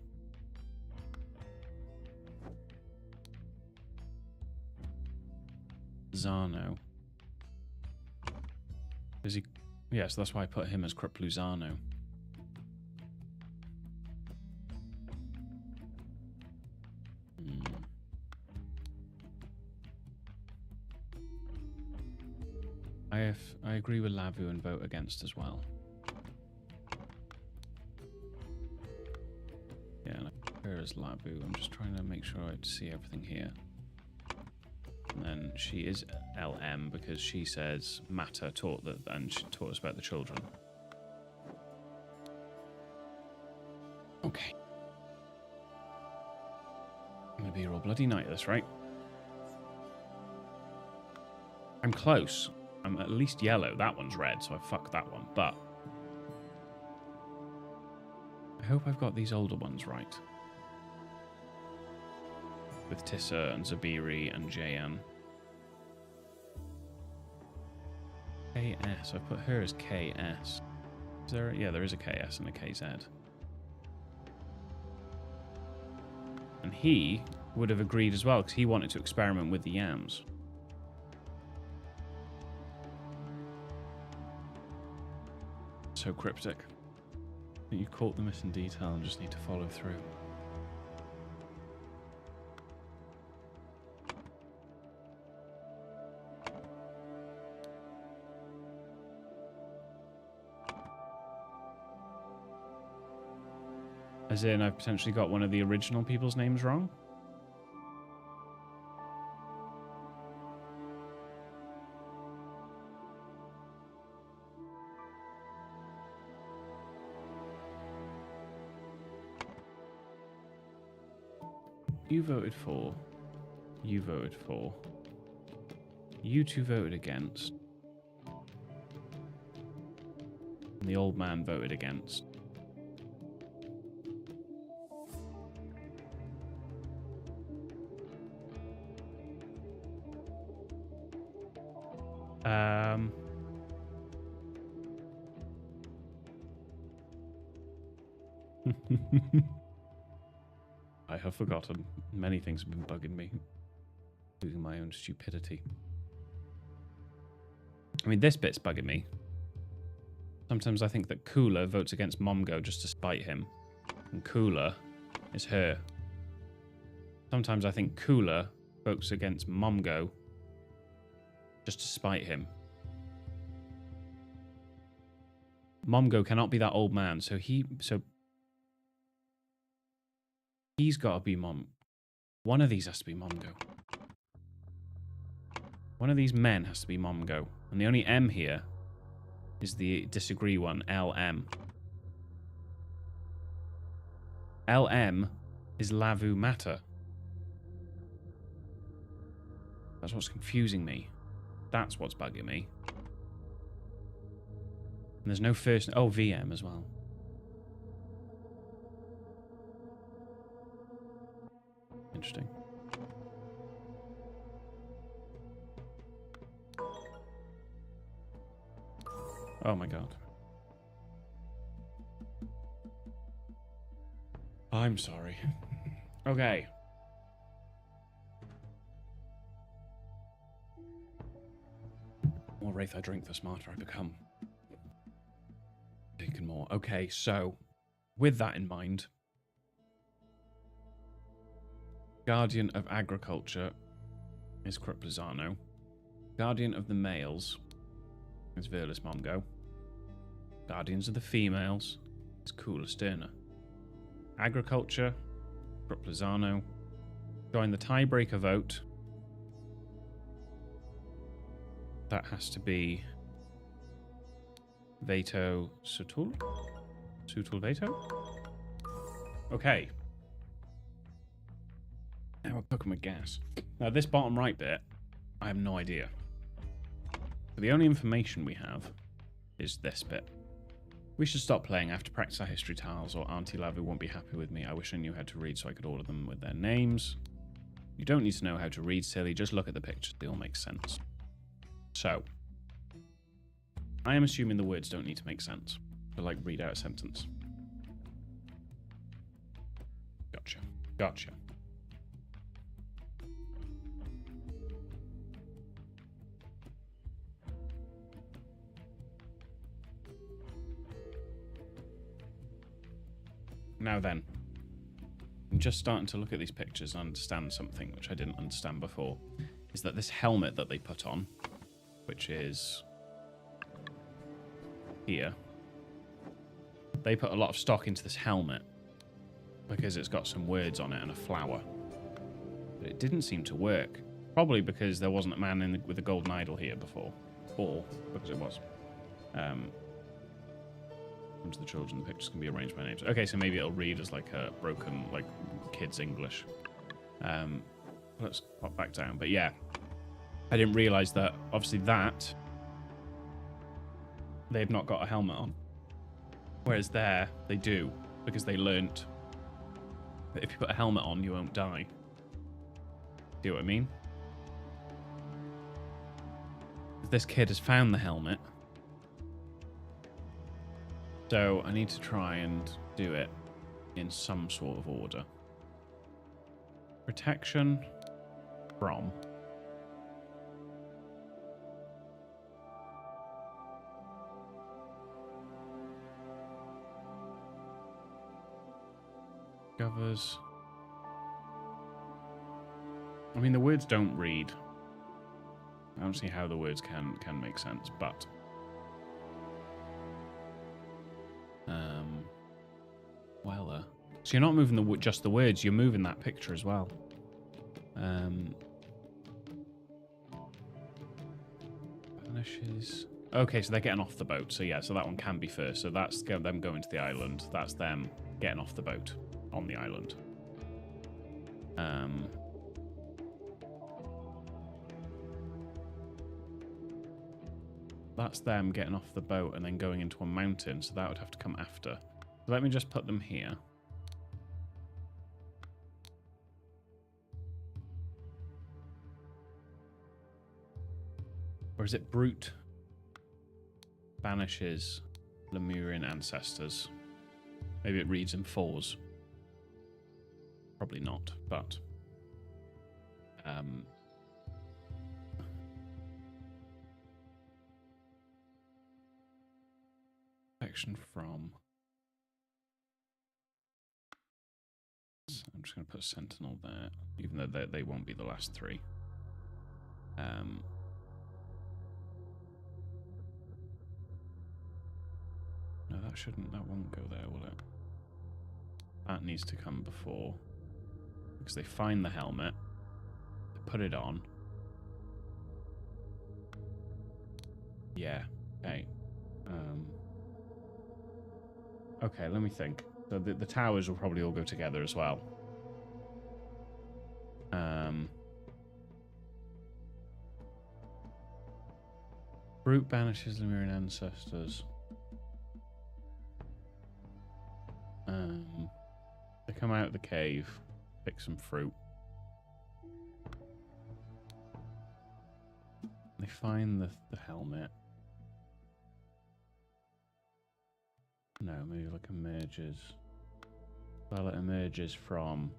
Zano. Is he... Yeah, so that's why I put him as Kruplu Zano. I agree with Lavu and vote against as well. Yeah, her as Lavu. I'm just trying to make sure I see everything here. And then she is LM because she says Matter taught that, and she taught us about the children. Okay. I'm gonna be here all bloody night, that's right. I'm close. I'm at least yellow. That one's red, so I fucked that one. But I hope I've got these older ones right. With Tissa and Zabiri and Jayan. KS. I put her as KS. Is there? Yeah, there is a KS and a KZ. And he would have agreed as well because he wanted to experiment with the yams. So cryptic. You caught the missing detail and just need to follow through. As in, I've potentially got one of the original people's names wrong? You voted for. You voted for. You two voted against. And the old man voted against. I have forgotten. Many things have been bugging me, including my own stupidity. I mean, this bit's bugging me. Sometimes I think that Cooler votes against Momgo just to spite him, and Cooler is her. Sometimes I think Cooler votes against Momgo just to spite him. Momgo cannot be that old man, so he's got to be Mom. One of these has to be Momgo. One of these men has to be Momgo, and the only M here is the disagree one, LM. LM is Lavu Matter. That's what's confusing me. That's what's bugging me. And there's no first... Oh, VM as well. Interesting. Oh my god. I'm sorry. Okay. The more Wraith I drink, the smarter I become. Taking more. Okay, so with that in mind, Guardian of Agriculture is Criplizano. Guardian of the Males is Verlis Mongo. Guardians of the Females is Cooler Sterner. Agriculture, Criplizano. Join the tiebreaker vote. That has to be Veto Sutul? Sutul Veto? Okay. Now we're cooking with gas. Now this bottom right bit, I have no idea. But the only information we have is this bit. We should stop playing. I have to practice our history tiles or Auntie Lavu won't be happy with me. I wish I knew how to read so I could order them with their names. You don't need to know how to read, silly. Just look at the pictures. They all make sense. So, I am assuming the words don't need to make sense. But like read out a sentence. Gotcha. Gotcha. Now then, I'm just starting to look at these pictures and understand something which I didn't understand before. Is that this helmet that they put on, which is here, they put a lot of stock into this helmet because it's got some words on it and a flower. But it didn't seem to work. Probably because there wasn't a man with a golden idol here before. Or because it was. To the children, the pictures can be arranged by names. Okay, so maybe it'll read as like a broken, like, kids' English. Let's pop back down. But yeah, I didn't realize that, obviously that, they've not got a helmet on. Whereas there, they do, because they learnt that if you put a helmet on, you won't die. See what I mean? This kid has found the helmet. So I need to try and do it in some sort of order. Protection from. Covers. I mean, the words don't read. I don't see how the words can make sense, but well, so you're not moving just the words, you're moving that picture as well. Vanishes. Okay, so they're getting off the boat. So yeah, so that one can be first. So that's them going to the island. That's them getting off the boat on the island. That's them getting off the boat and then going into a mountain, so that would have to come after. So let me just put them here. Or is it Brute banishes Lemurian ancestors? Maybe it reads in fours. Probably not, but... Section from... So I'm just going to put Sentinel there, even though they won't be the last three. No, that won't go there, will it? That needs to come before. Because they find the helmet, they put it on. Yeah, okay. Okay, let me think. So the towers will probably all go together as well. Brute banishes Lemurian ancestors. They come out of the cave, pick some fruit. They find the helmet. No, maybe like emerges. Well, it emerges from...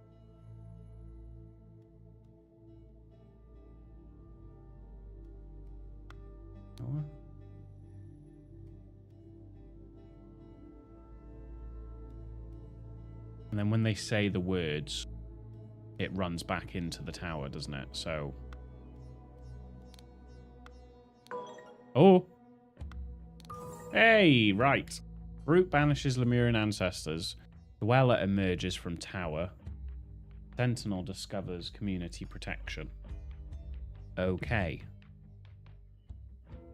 Oh. And then when they say the words, it runs back into the tower, doesn't it? So... Oh! Hey, right. Brute banishes Lemurian ancestors. Dweller emerges from tower. Sentinel discovers community protection. Okay.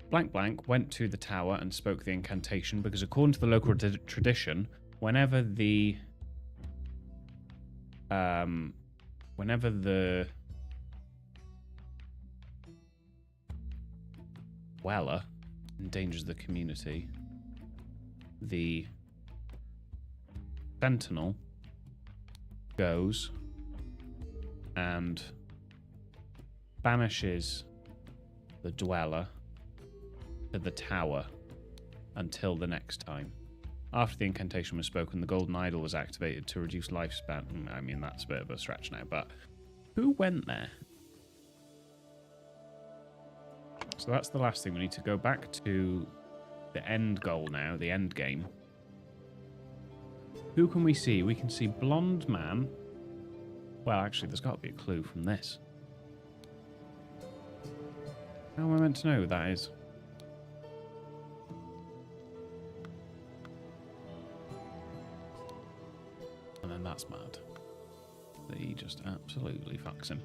Blank Blank went to the tower and spoke the incantation because according to the local tradition, whenever the Dweller endangers the community, the Sentinel goes and banishes the Dweller to the tower until the next time. After the incantation was spoken, the golden idol was activated to reduce lifespan. I mean, that's a bit of a stretch now, but who went there? So that's the last thing. We need to go back to the end goal now, the end game. Who can we see? We can see blonde man. Well, actually, there's got to be a clue from this. How am I meant to know who that is? And then that's mad. He just absolutely fucks him.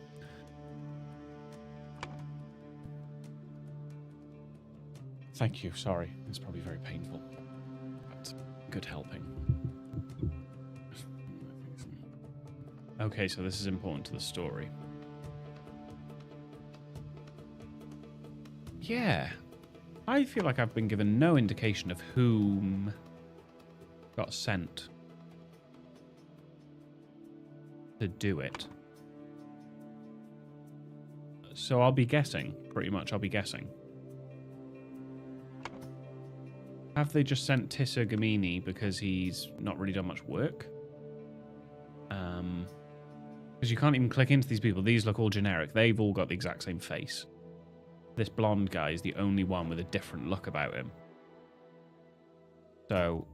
Thank you, sorry. It's probably very painful. But good helping. Okay, so this is important to the story. Yeah. I feel like I've been given no indication of whom got sent to do it. So I'll be guessing, pretty much I'll be guessing. Have they just sent Tissa Gamini because he's not really done much work? Because you can't even click into these people. These look all generic. They've all got the exact same face. This blonde guy is the only one with a different look about him. So...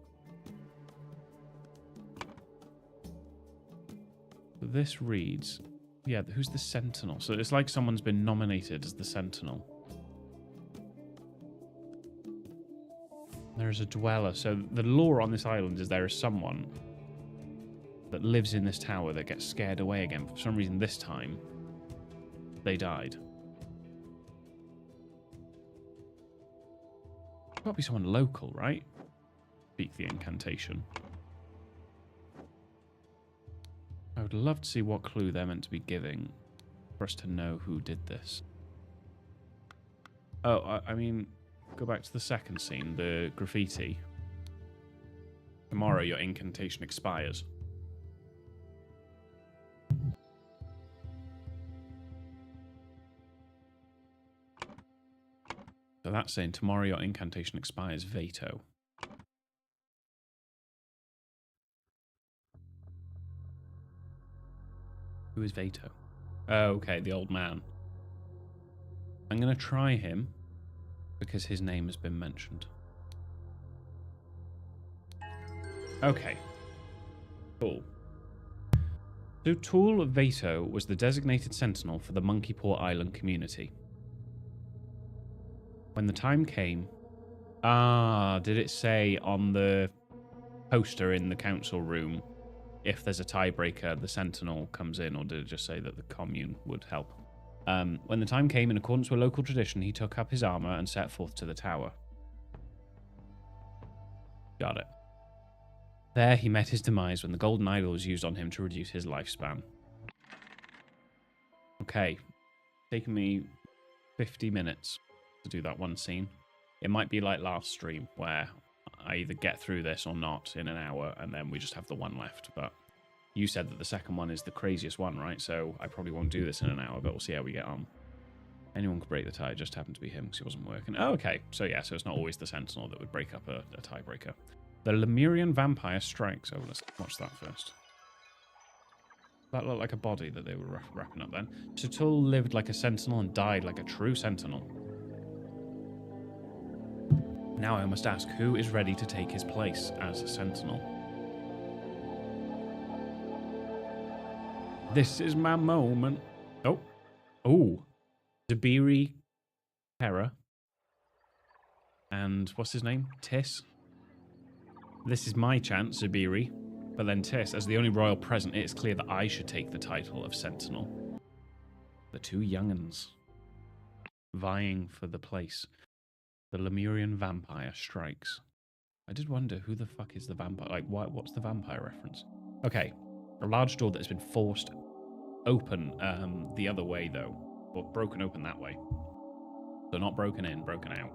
this reads... Yeah, who's the Sentinel? So it's like someone's been nominated as the Sentinel. There is a Dweller. So the lore on this island is there is someone that lives in this tower that gets scared away again. For some reason this time, they died. It's got to be someone local, right? Speak the incantation. I would love to see what clue they're meant to be giving for us to know who did this. Oh, I mean, go back to the second scene, the graffiti. Tomorrow your incantation expires. So that's saying tomorrow your incantation expires, veto. Who is Veto? Oh, okay, the old man. I'm going to try him because his name has been mentioned. Okay. Cool. So Tool Veto was the designated sentinel for the Monkey Paw Island community. When the time came... Ah, did it say on the poster in the council room, if there's a tiebreaker, the sentinel comes in, or did it just say that the commune would help? When the time came, in accordance with local tradition, he took up his armor and set forth to the tower. Got it. There he met his demise when the golden idol was used on him to reduce his lifespan. Okay. Taking me 50 minutes to do that one scene. It might be like last stream, where I either get through this or not in an hour, and then we just have the one left. But you said that the second one is the craziest one, right? So I probably won't do this in an hour, but we'll see how we get on. Anyone could break the tie, it just happened to be him because he wasn't working. Oh, okay. So yeah, so it's not always the sentinel that would break up a tiebreaker. The Lemurian Vampire strikes. Oh, let's watch that first. That looked like a body that they were wrapping up then. Tutul lived like a sentinel and died like a true sentinel. Now I must ask, who is ready to take his place as a sentinel? This is my moment. Oh. Oh. Zabiri Hera. And what's his name? Tis. This is my chance, Zabiri. But then Tis, as the only royal present, it is clear that I should take the title of sentinel. The two young'uns vying for the place. The Lemurian Vampire strikes. I did wonder who the fuck is the vampire. Like, what's the vampire reference? Okay. A large door that has been forced open the other way, though. Or broken open that way. So not broken in, broken out.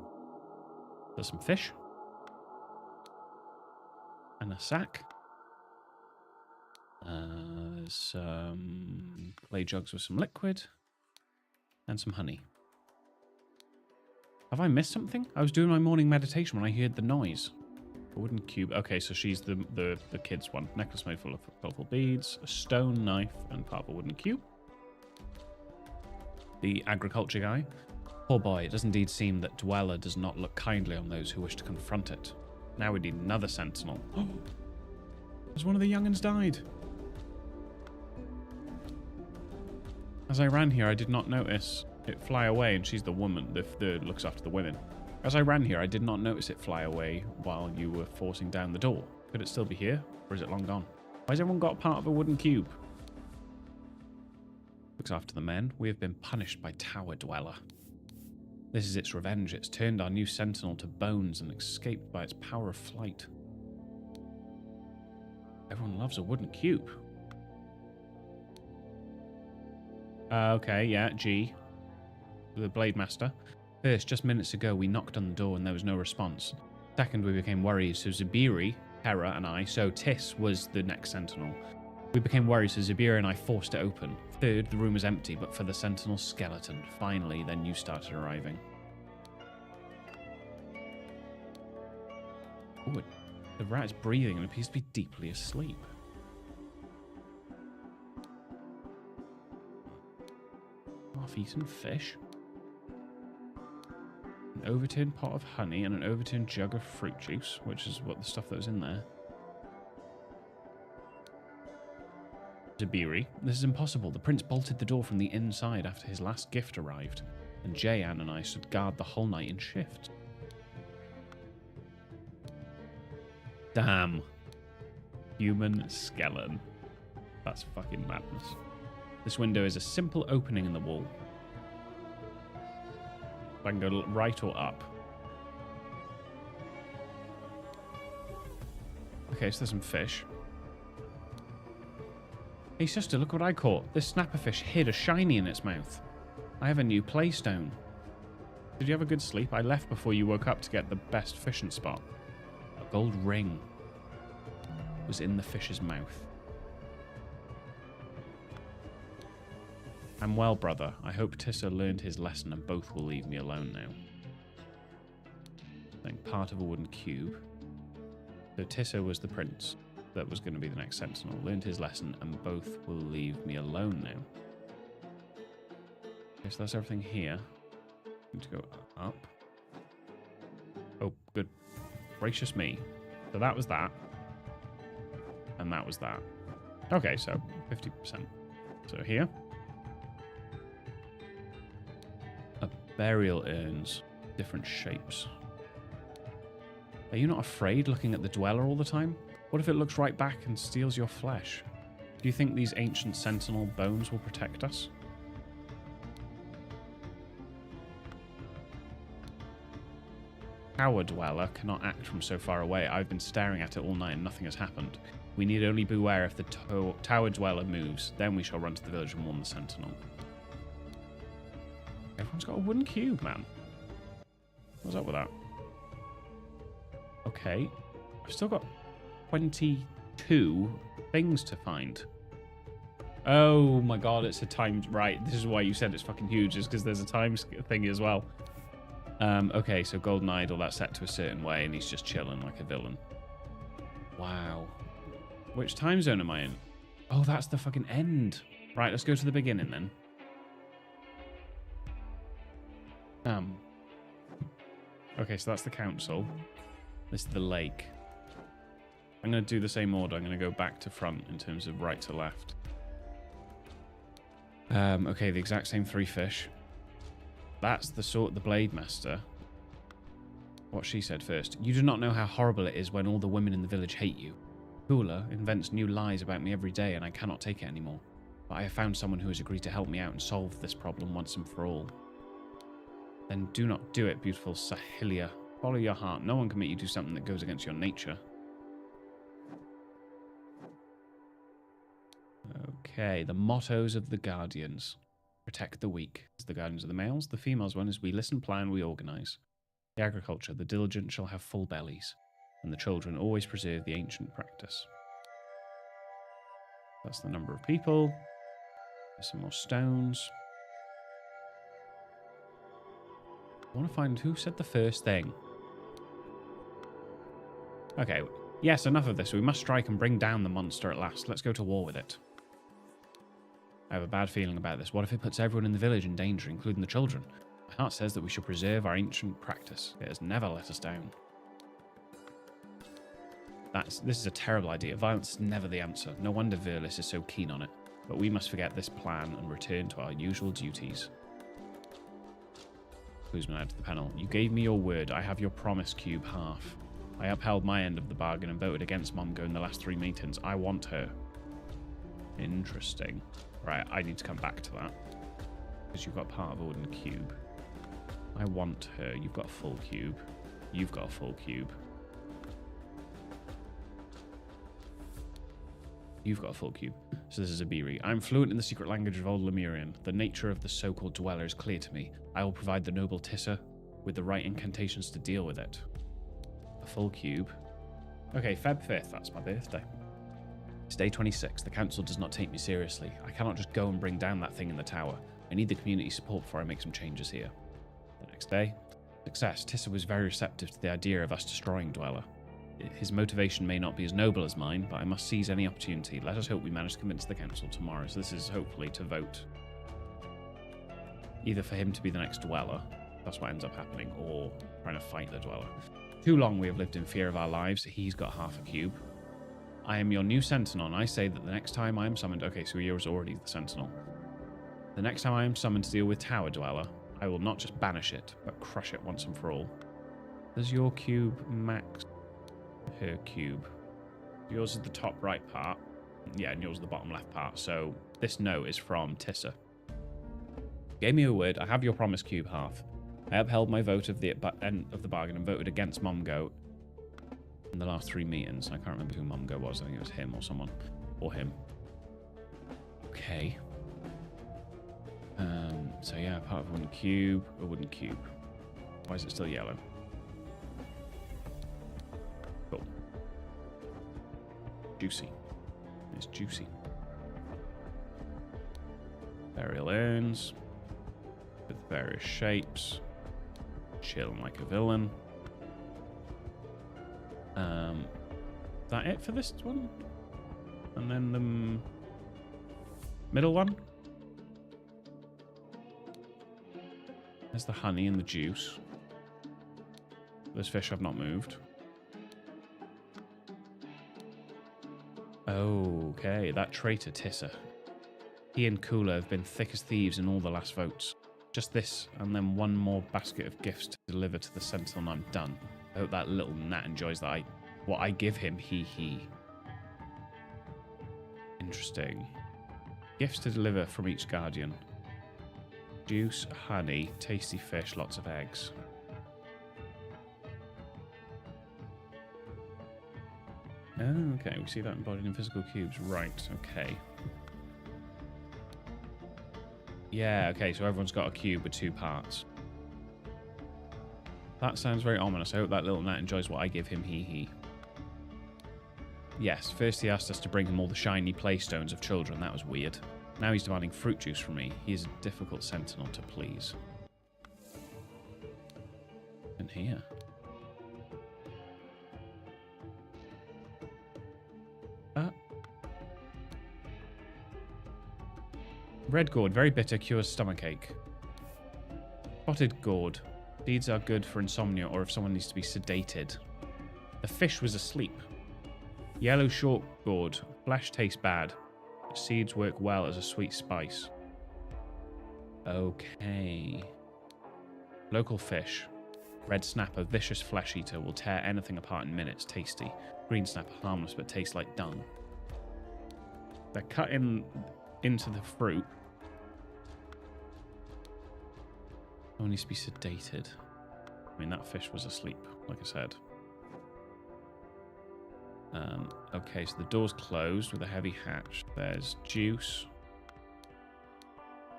There's some fish. And a sack. Some clay jugs with some liquid. And some honey. Have I missed something? I was doing my morning meditation when I heard the noise. A wooden cube. Okay, so she's the kid's one. Necklace made full of colorful beads, a stone knife, and part of a wooden cube. The agriculture guy. Poor boy, it does indeed seem that Dweller does not look kindly on those who wish to confront it. Now we need another sentinel. As one of the young'uns died. As I ran here, I did not notice it fly away, and she's the woman that looks after the women. As I ran here, I did not notice it fly away while you were forcing down the door. Could it still be here, or is it long gone? Why has everyone got part of a wooden cube? Looks after the men. We have been punished by Tower Dweller. This is its revenge. It's turned our new sentinel to bones and escaped by its power of flight. Everyone loves a wooden cube. Okay, yeah, G. The Blade Master. First, just minutes ago, we knocked on the door and there was no response. Second, we became worried, so Zabiri, Hera, and I, so Tis was the next sentinel. We became worried, so Zabiri and I forced it open. Third, the room was empty, but for the sentinel's skeleton. Finally, then you started arriving. Ooh, the rat is breathing and appears to be deeply asleep. Half-eaten fish. An overturned pot of honey and an overturned jug of fruit juice, which is what the stuff that was in there. Zabiri. This is impossible. The prince bolted the door from the inside after his last gift arrived, and Jayan and I stood guard the whole night in shift. Damn. Human skeleton. That's fucking madness. This window is a simple opening in the wall. I can go right or up. Okay, so there's some fish. Hey sister, look what I caught. This snapperfish hid a shiny in its mouth. I have a new playstone. Did you have a good sleep? I left before you woke up to get the best fishing spot. A gold ring was in the fish's mouth. I'm well, brother. I hope Tissa learned his lesson and both will leave me alone now. I think part of a wooden cube. So Tissa was the prince that was going to be the next sentinel. Learned his lesson and both will leave me alone now. Okay, so that's everything here. Need to go up. Oh, good. Gracious me. So that was that. And that was that. Okay, so 50%. So here. A burial urns. Different shapes. Are you not afraid looking at the dweller all the time? What if it looks right back and steals your flesh? Do you think these ancient sentinel bones will protect us? Tower dweller cannot act from so far away. I've been staring at it all night and nothing has happened. We need only beware if the tower dweller moves. Then we shall run to the village and warn the sentinel. Everyone's got a wooden cube, man. What's up with that? Okay. I've still got 22 things to find. Oh my god, it's a time... Right, this is why you said it's fucking huge, is because there's a time thing as well. Okay, so Golden Idol, that's set to a certain way, and he's just chilling like a villain. Wow. Which time zone am I in? Oh, that's the fucking end. Right, let's go to the beginning then. Okay, so that's the council. This is the lake. I'm going to do the same order. I'm going to go back to front in terms of right to left. Okay, the exact same 3 fish. That's the Blade Master. What she said first. You do not know how horrible it is when all the women in the village hate you. Hula invents new lies about me every day and I cannot take it anymore. But I have found someone who has agreed to help me out and solve this problem once and for all. Then do not do it, beautiful Sahilia. Follow your heart. No one can make you do something that goes against your nature. Okay, the mottos of the Guardians. Protect the weak. The Guardians are the males. The females one is we listen, plan, we organise. The agriculture. The diligent shall have full bellies. And the children always preserve the ancient practice. That's the number of people. There's some more stones. I want to find who said the first thing. Okay, yes, enough of this. We must strike and bring down the monster at last. Let's go to war with it. I have a bad feeling about this. What if it puts everyone in the village in danger, including the children? My heart says that we should preserve our ancient practice. It has never let us down. This is a terrible idea. Violence is never the answer. No wonder Verlis is so keen on it. But we must forget this plan and return to our usual duties. Kuzman added to the panel. You gave me your word. I have your promise, Cube half. I upheld my end of the bargain and voted against Momgo in the last 3 meetings. I want her. Interesting. Right, I need to come back to that. Because you've got part of a wooden cube. I want her. You've got a full cube. You've got a full cube. You've got a full cube. So this is a Biri. I'm fluent in the secret language of Old Lemurian. The nature of the so-called dweller is clear to me. I will provide the noble Tissa with the right incantations to deal with it. A full cube. Okay, Feb 5th. That's my birthday. It's day 26. The council does not take me seriously. I cannot just go and bring down that thing in the tower. I need the community support before I make some changes here. The next day. Success. Tissa was very receptive to the idea of us destroying Dweller. His motivation may not be as noble as mine, but I must seize any opportunity. Let us hope we manage to convince the council tomorrow. So this is hopefully to vote either for him to be the next Dweller, that's what ends up happening, or trying to fight the Dweller. Too long we have lived in fear of our lives. He's got half a cube. I am your new Sentinel, and I say that the next time I am summoned... Okay, so he was already the Sentinel. The next time I am summoned to deal with Tower Dweller, I will not just banish it, but crush it once and for all. Does your cube max her cube? Yours is the top right part. Yeah, and yours is the bottom left part. So this note is from Tissa. Gave me a word. I have your promise, cube half. I upheld my vote of the end of the bargain and voted against Momgo in the last 3 meetings. I can't remember who Momgo was. I think it was him or someone. Or him. Okay. So yeah, part of a wooden cube. A wooden cube. Why is it still yellow? Cool. Juicy. It's juicy. Burial urns. With various shapes. Chilling like a villain. Is that it for this one? And then the middle one? There's the honey and the juice. Those fish have not moved. Okay, that traitor Tissa. He and Kula have been thick as thieves in all the last votes. Just this, and then one more basket of gifts to deliver to the Sentinel, and I'm done. I hope that little gnat enjoys that. What I give him, he. Interesting. Gifts to deliver from each guardian. Juice, honey, tasty fish, lots of eggs. Oh, okay. We see that embodied in physical cubes. Right, okay. Yeah, okay, so everyone's got a cube with 2 parts. That sounds very ominous. I hope that little gnat enjoys what I give him, he. Yes, first he asked us to bring him all the shiny playstones of children. That was weird. Now he's demanding fruit juice from me. He is a difficult sentinel to please. And here. Red gourd, very bitter, cures stomachache. Spotted gourd. Seeds are good for insomnia or if someone needs to be sedated. The fish was asleep. Yellow short gourd. Flesh tastes bad. Seeds work well as a sweet spice. Okay. Local fish. Red snapper, vicious flesh eater, will tear anything apart in minutes. Tasty. Green snapper, harmless but tastes like dung. They're cut into the fruit. Someone needs to be sedated. I mean, that fish was asleep, like I said. Okay, so the door's closed with a heavy hatch. There's juice.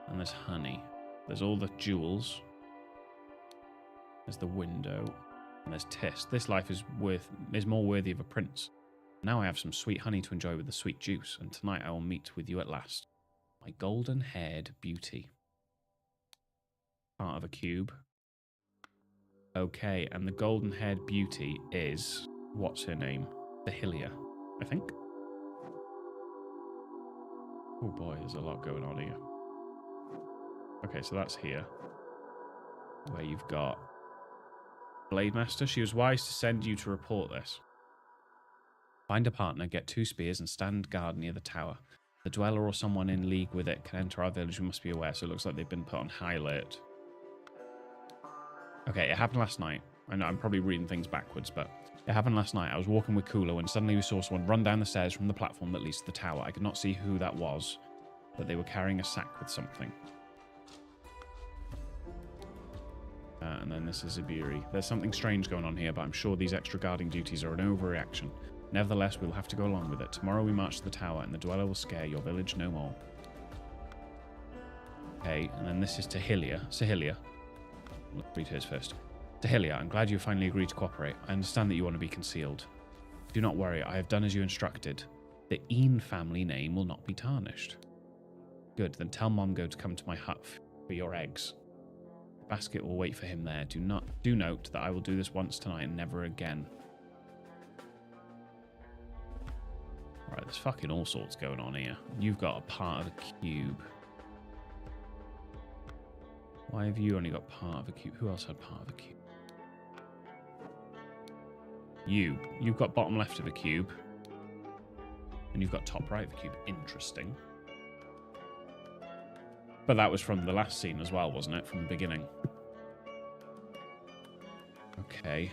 And there's honey. There's all the jewels. There's the window. And there's Tis. This life is more worthy of a prince. Now I have some sweet honey to enjoy with the sweet juice, and tonight I will meet with you at last. My golden-haired beauty. Part of a cube. Okay, and the golden-haired beauty is... What's her name? Sahilia, I think. Oh boy, there's a lot going on here. Okay, so that's here. Where you've got... Blade Master. She was wise to send you to report this. Find a partner, get 2 spears, and stand guard near the tower. The dweller or someone in league with it can enter our village. We must be aware. So it looks like they've been put on high alert. Okay, it happened last night. I know I'm probably reading things backwards, but it happened last night. I was walking with Kula when suddenly we saw someone run down the stairs from the platform that leads to the tower. I could not see who that was, but they were carrying a sack with something. And then this is Ibiri. There's something strange going on here, but I'm sure these extra guarding duties are an overreaction. Nevertheless, we'll have to go along with it. Tomorrow we march to the tower, and the dweller will scare your village no more. Okay, and then this is Sahilia. Let's read hers first. Sahilia, I'm glad you finally agreed to cooperate. I understand that you want to be concealed. Do not worry, I have done as you instructed. The Een family name will not be tarnished. Good, then tell Mongo to come to my hut for your eggs. The basket will wait for him there. Do note that I will do this once tonight and never again. Right, there's fucking all sorts going on here. You've got a part of a cube. Why have you only got part of a cube? Who else had part of a cube? You've got bottom left of a cube. And you've got top right of a cube. Interesting. But that was from the last scene as well, wasn't it? From the beginning. Okay.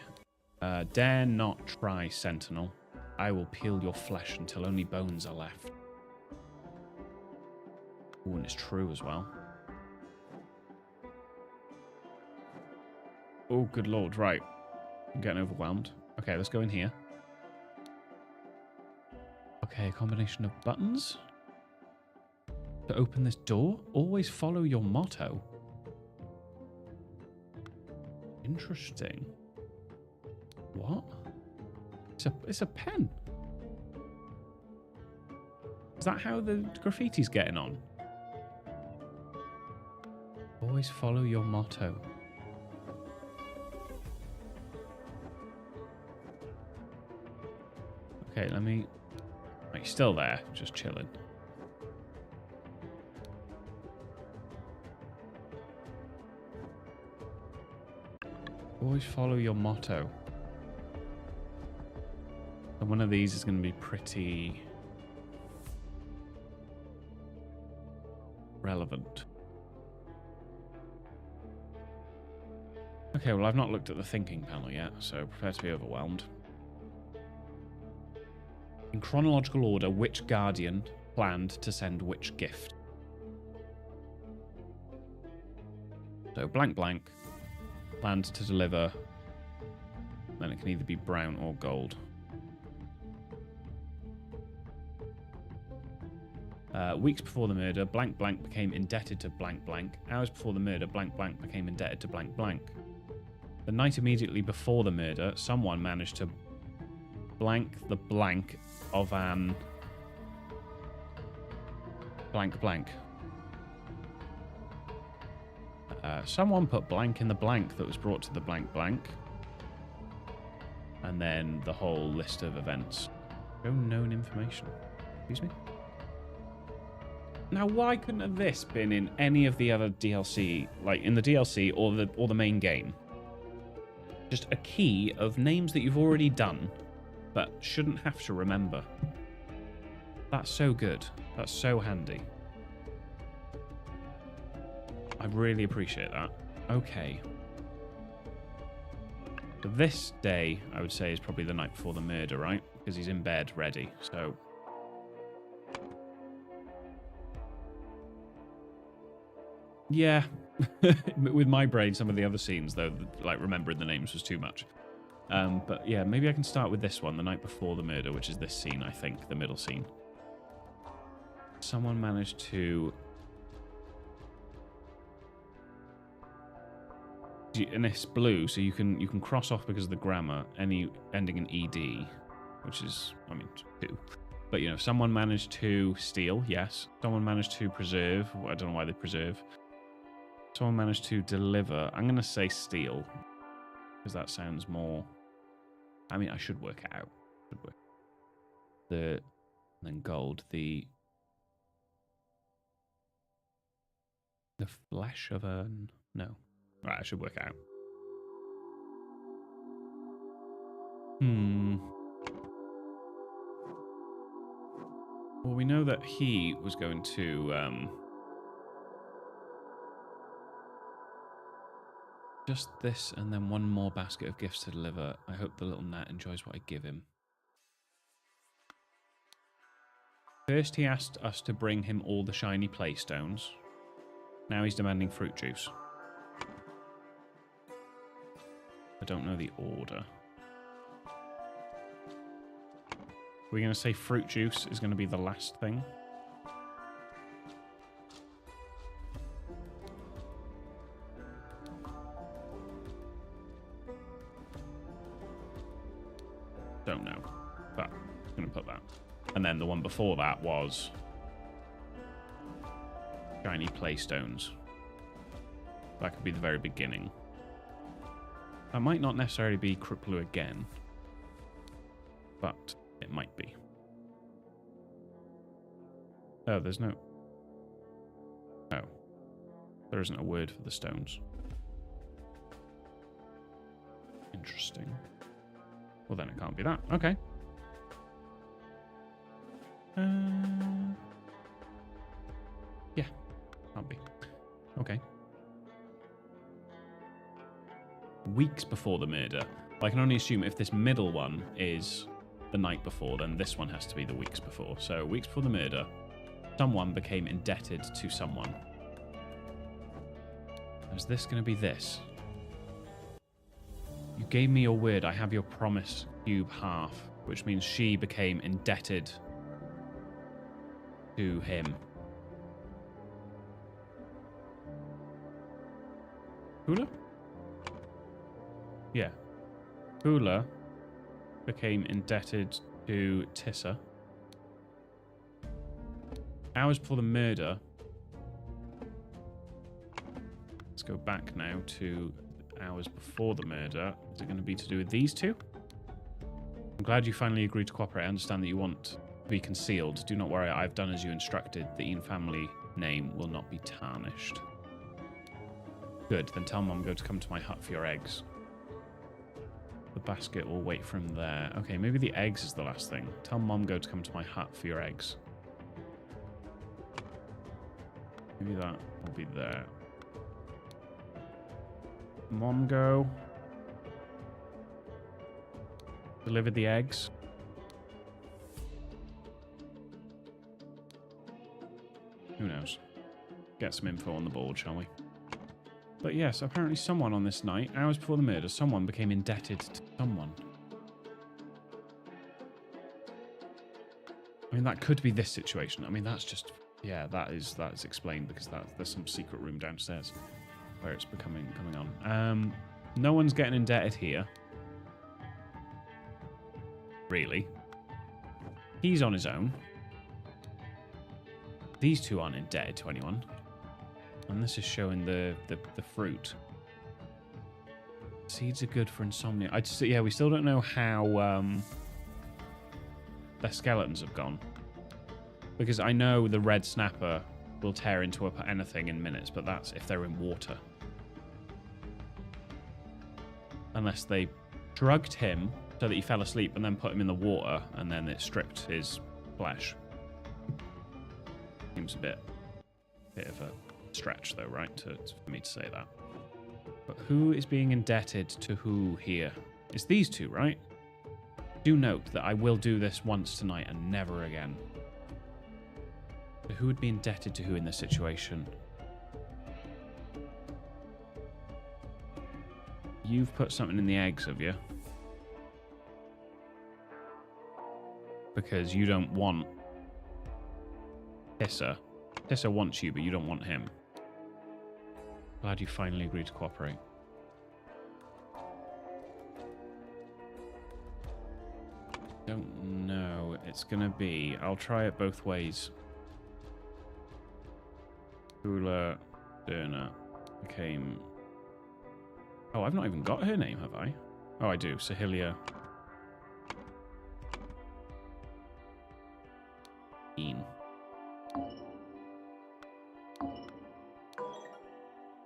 Dare not try, Sentinel. I will peel your flesh until only bones are left. Ooh, and it's true as well. Oh, good lord. Right. I'm getting overwhelmed. Okay, let's go in here. Okay, a combination of buttons. to open this door? Always follow your motto. Interesting. What? It's a pen. Is that how the graffiti's getting on? Always follow your motto. Okay, let me... Right, he's still there, just chilling. Always follow your motto. And one of these is going to be pretty relevant. Okay, well, I've not looked at the thinking panel yet, so prepare to be overwhelmed. In chronological order, which guardian planned to send which gift? So blank blank planned to deliver, then it can either be brown or gold. Weeks before the murder, blank blank became indebted to blank blank. Hours before the murder, blank blank became indebted to blank blank. The night immediately before the murder, someone managed to blank the blank of an blank blank. Someone put blank in the blank that was brought to the blank blank. And then the whole list of events. No known information. Excuse me? Now, why couldn't have this been in any of the other DLC, like in the DLC or the main game? Just a key of names that you've already done, but shouldn't have to remember. That's so good. That's so handy. I really appreciate that. Okay. So this day, I would say, is probably the night before the murder, right? Because he's in bed, ready. So... yeah. With my brain, some of the other scenes, though, like remembering the names was too much. But yeah, maybe I can start with this one, the night before the murder, which is this scene, I think, the middle scene. Someone managed to... and it's blue, so you can cross off because of the grammar any ending in ed, which is, I mean, two. But you know, someone managed to steal, yes. Someone managed to preserve. I don't know why they preserve. Someone managed to deliver. I'm gonna say steal because that sounds more. I mean, I should work it out. Then gold. The flesh of a no. Right, I should work it out. Well, we know that he was going to just this and then one more basket of gifts to deliver. I hope the little gnat enjoys what I give him. First, he asked us to bring him all the shiny playstones. Now he's demanding fruit juice. I don't know the order. We're going to say fruit juice is going to be the last thing. Don't know, but I'm going to put that. And then the one before that was shiny playstones. That could be the very beginning. That might not necessarily be Kriplu again, but it might be. Oh, there's no... oh. There isn't a word for the stones. Interesting. Well, then it can't be that. Okay. Yeah, can't be. Okay. Weeks before the murder. I can only assume if this middle one is the night before, then this one has to be the weeks before. So, weeks before the murder, someone became indebted to someone. Is this going to be this? You gave me your word, I have your promise, cube half, which means she became indebted to him. Hula? Yeah. Hula became indebted to Tissa. Hours before the murder. Let's go back now to hours before the murder. Is it going to be to do with these two? I'm glad you finally agreed to cooperate. I understand that you want to be concealed. Do not worry, I've done as you instructed. The Ian family name will not be tarnished. Good, then tell Mom to come to my hut for your eggs. The basket will wait from there. Okay, maybe the eggs is the last thing. Tell Mom to come to my hut for your eggs. Maybe that will be there. Mom deliver the eggs. Who knows? Get some info on the board, shall we? But yes, apparently someone on this night, hours before the murder, someone became indebted to someone. I mean, that could be this situation. I mean, that's just... Yeah, that is explained because there's some secret room downstairs where it's coming on. No one's getting indebted here. Really. He's on his own. These two aren't indebted to anyone. And this is showing the fruit. Seeds are good for insomnia. Yeah, we still don't know how their skeletons have gone. Because I know the red snapper will tear into anything in minutes, but that's if they're in water. Unless they drugged him so that he fell asleep and then put him in the water and then it stripped his flesh. Seems a bit of a stretch though, right, for me to say that. But who is being indebted to who here? It's these two, right? Do note that I will do this once tonight and never again. But who would be indebted to who in this situation? You've put something in the eggs, have you? Because you don't want Tissa. Tissa wants you, but you don't want him. Glad you finally agreed to cooperate. Don't know. It's gonna be... I'll try it both ways. Hula Durna became... Oh, I've not even got her name, have I? Oh, I do. Sahilia. Ian.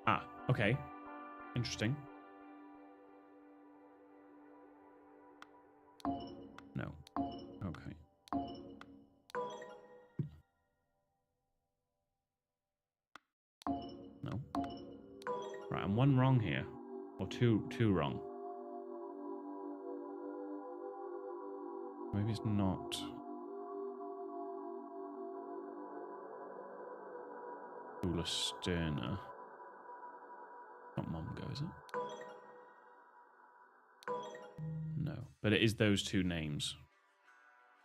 Ah, okay. Interesting. No. Okay. No. Right, I'm one wrong here. Or two wrong. Maybe it's not... Hula Sterna. Not Mongo, is it? No. But it is those two names.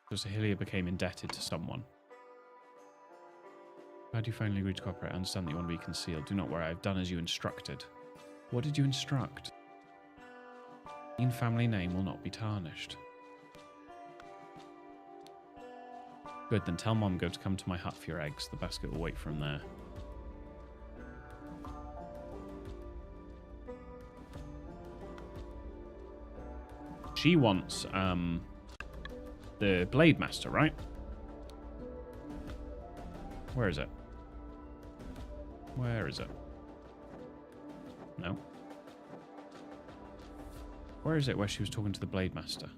So Sahilia became indebted to someone. Glad you finally agreed to cooperate. I understand that you want to be concealed. Do not worry, I've done as you instructed. What did you instruct? Ian family name will not be tarnished. Good, then tell Mom to come to my hut for your eggs. The basket will wait for him there. She wants the Blade Master, right? Where is it? Where is it? No. Where is it where she was talking to the Blade Master?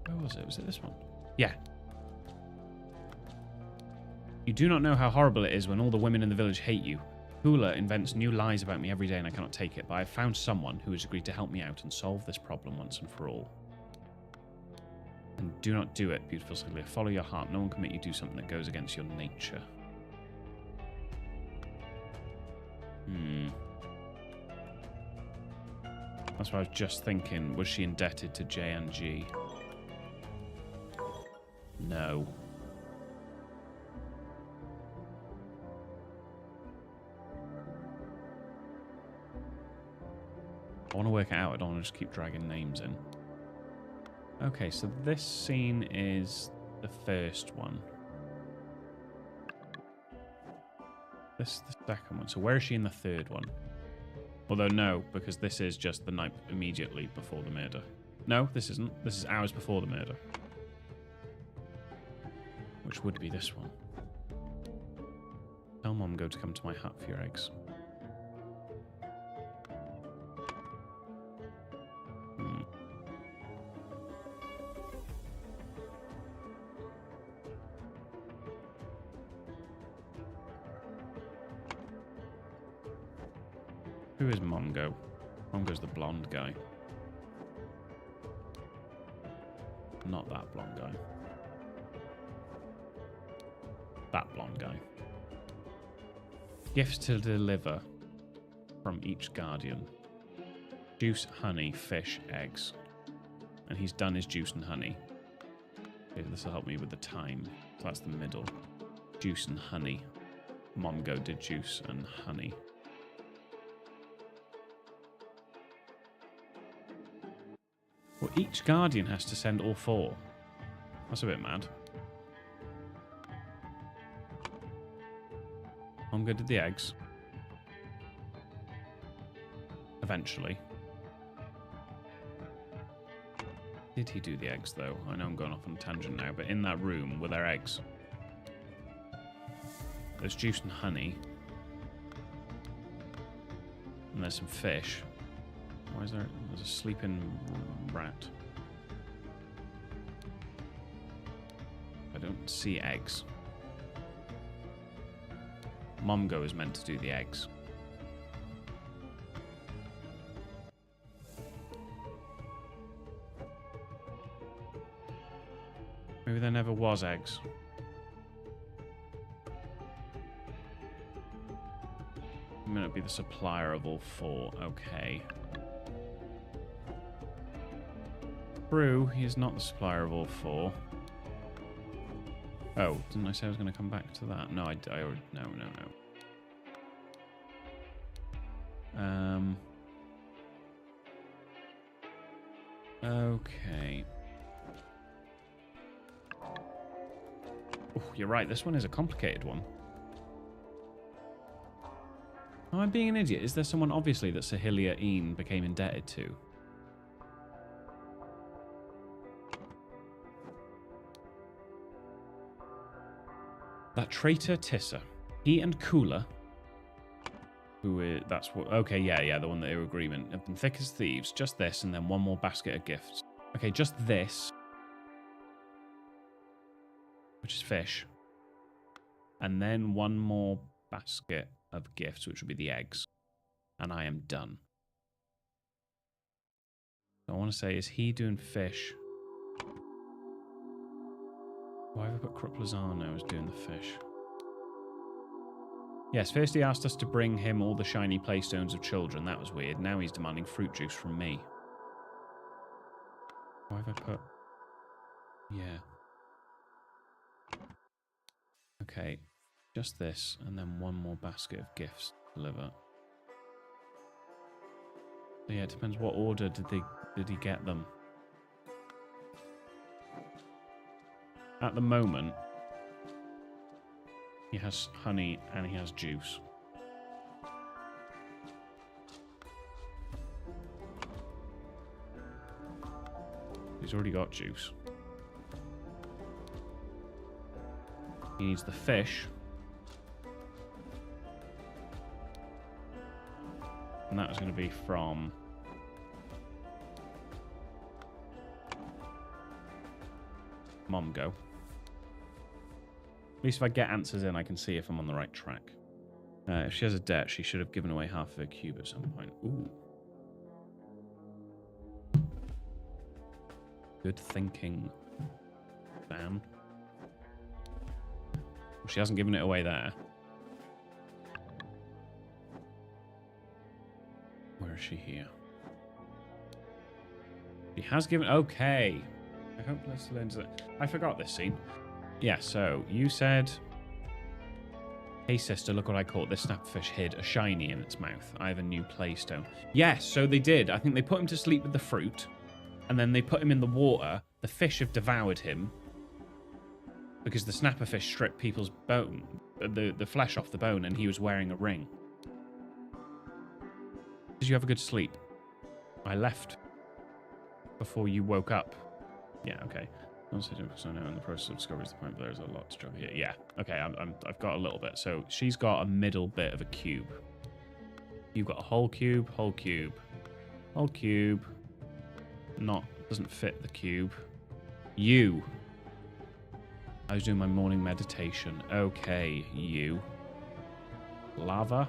Where was it? Was it this one? Yeah. You do not know how horrible it is when all the women in the village hate you. Hula invents new lies about me every day and I cannot take it, but I have found someone who has agreed to help me out and solve this problem once and for all. And do not do it, beautiful Sahilia. Follow your heart. No one can make you do something that goes against your nature. That's what I was just thinking. Was she indebted to J and G? No. I want to work it out. I don't want to just keep dragging names in. Okay, so this scene is the first one. This is the second one. So where is she in the third one? Although no, because this is just the night immediately before the murder. No, this isn't. This is hours before the murder. Which would be this one. Tell Mom go to come to my hut for your eggs. Who is Mongo? Mongo's the blonde guy. Not that blonde guy. That blonde guy. Gifts to deliver from each guardian. Juice, honey, fish, eggs. And he's done his juice and honey. Okay, this will help me with the time. So that's the middle. Juice and honey. Mongo did juice and honey. Well, each guardian has to send all 4. That's a bit mad. Mongo did the eggs. Eventually. Did he do the eggs, though? I know I'm going off on a tangent now, but in that room were there eggs? There's juice and honey. And there's some fish. Why is there... There's a sleeping rat. I don't see eggs. Mongo is meant to do the eggs. Maybe there never was eggs. I'm going to be the supplier of all 4. Okay. True, he is not the supplier of all 4. Oh, didn't I say I was going to come back to that? No, I already... No. Okay. Oh, you're right, this one is a complicated one. Am I being an idiot? Is there someone obviously that Sahilia Een became indebted to? That traitor Tissa. He and Kula, who is, that's what, okay, yeah, the one that they were agreement, have been thick as thieves. Just this, and then one more basket of gifts. Okay, just this, which is fish, and then one more basket of gifts, which would be the eggs, and I am done. So I want to say, is he doing fish? Why have I put Kruplazano as doing the fish? Yes, first he asked us to bring him all the shiny playstones of children. That was weird. Now he's demanding fruit juice from me. Why have I put... Yeah. Okay. Just this, and then one more basket of gifts to deliver. So yeah, it depends what order did he get them. At the moment, he has honey and he has juice. He's already got juice. He needs the fish. And that was going to be from... Mongo. At least if I get answers in, I can see if I'm on the right track. If she has a debt, she should have given away half of her cube at some point. Ooh. Good thinking, Sam. Well, she hasn't given it away there. Where is she here? She has given... Okay. I hope let's learn to... I forgot this scene. Yeah, so you said... Hey sister, look what I caught. This snapperfish hid a shiny in its mouth. I have a new playstone. Yes, so they did. I think they put him to sleep with the fruit, and then they put him in the water. The fish have devoured him because the snapperfish stripped people's bone, the flesh off the bone, and he was wearing a ring. Did you have a good sleep? I left before you woke up. Yeah, okay. So now in the process of discovery is the point, but there's a lot to juggle here. Yeah, okay, I've got a little bit. So she's got a middle bit of a cube. You've got a whole cube, whole cube, whole cube. Doesn't fit the cube. You. I was doing my morning meditation. Okay, you. Lava.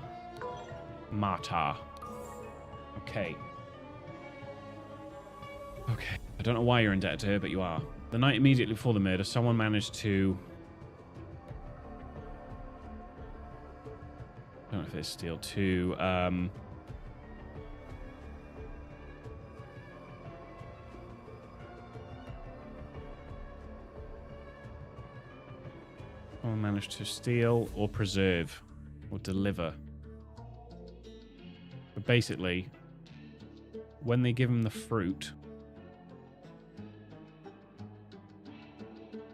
Mata. Okay. Okay. I don't know why you're indebted to her, but you are. The night immediately before the murder, someone managed to... I don't know if it's steal too. Someone managed to steal or preserve or deliver. But basically, when they give him the fruit...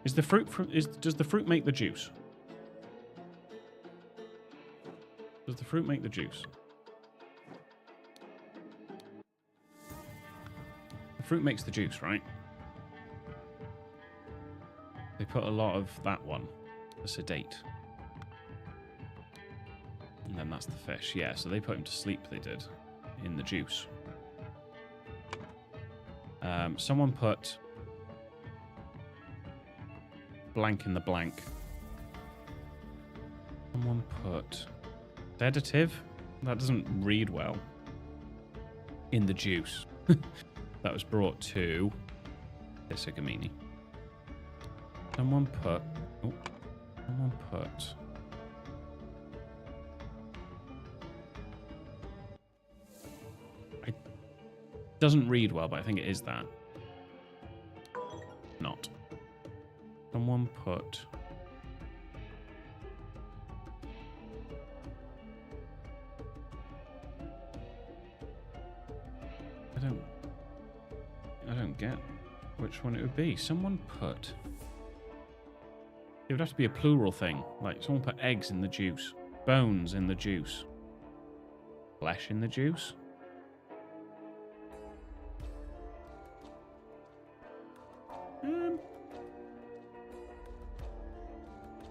Does the fruit make the juice? Does the fruit make the juice? The fruit makes the juice, right? They put a lot of that one, the sedate. And then that's the fish. Yeah, so they put him to sleep, they did, in the juice. Someone put... blank in the blank. Someone put sedative? That doesn't read well. In the juice. That was brought to Isigamini. Someone put... Oh, someone put... It doesn't read well, but I think it is that. Not. Someone put... I don't get which one it would be. Someone put... It would have to be a plural thing. Like, someone put eggs in the juice. Bones in the juice. Flesh in the juice?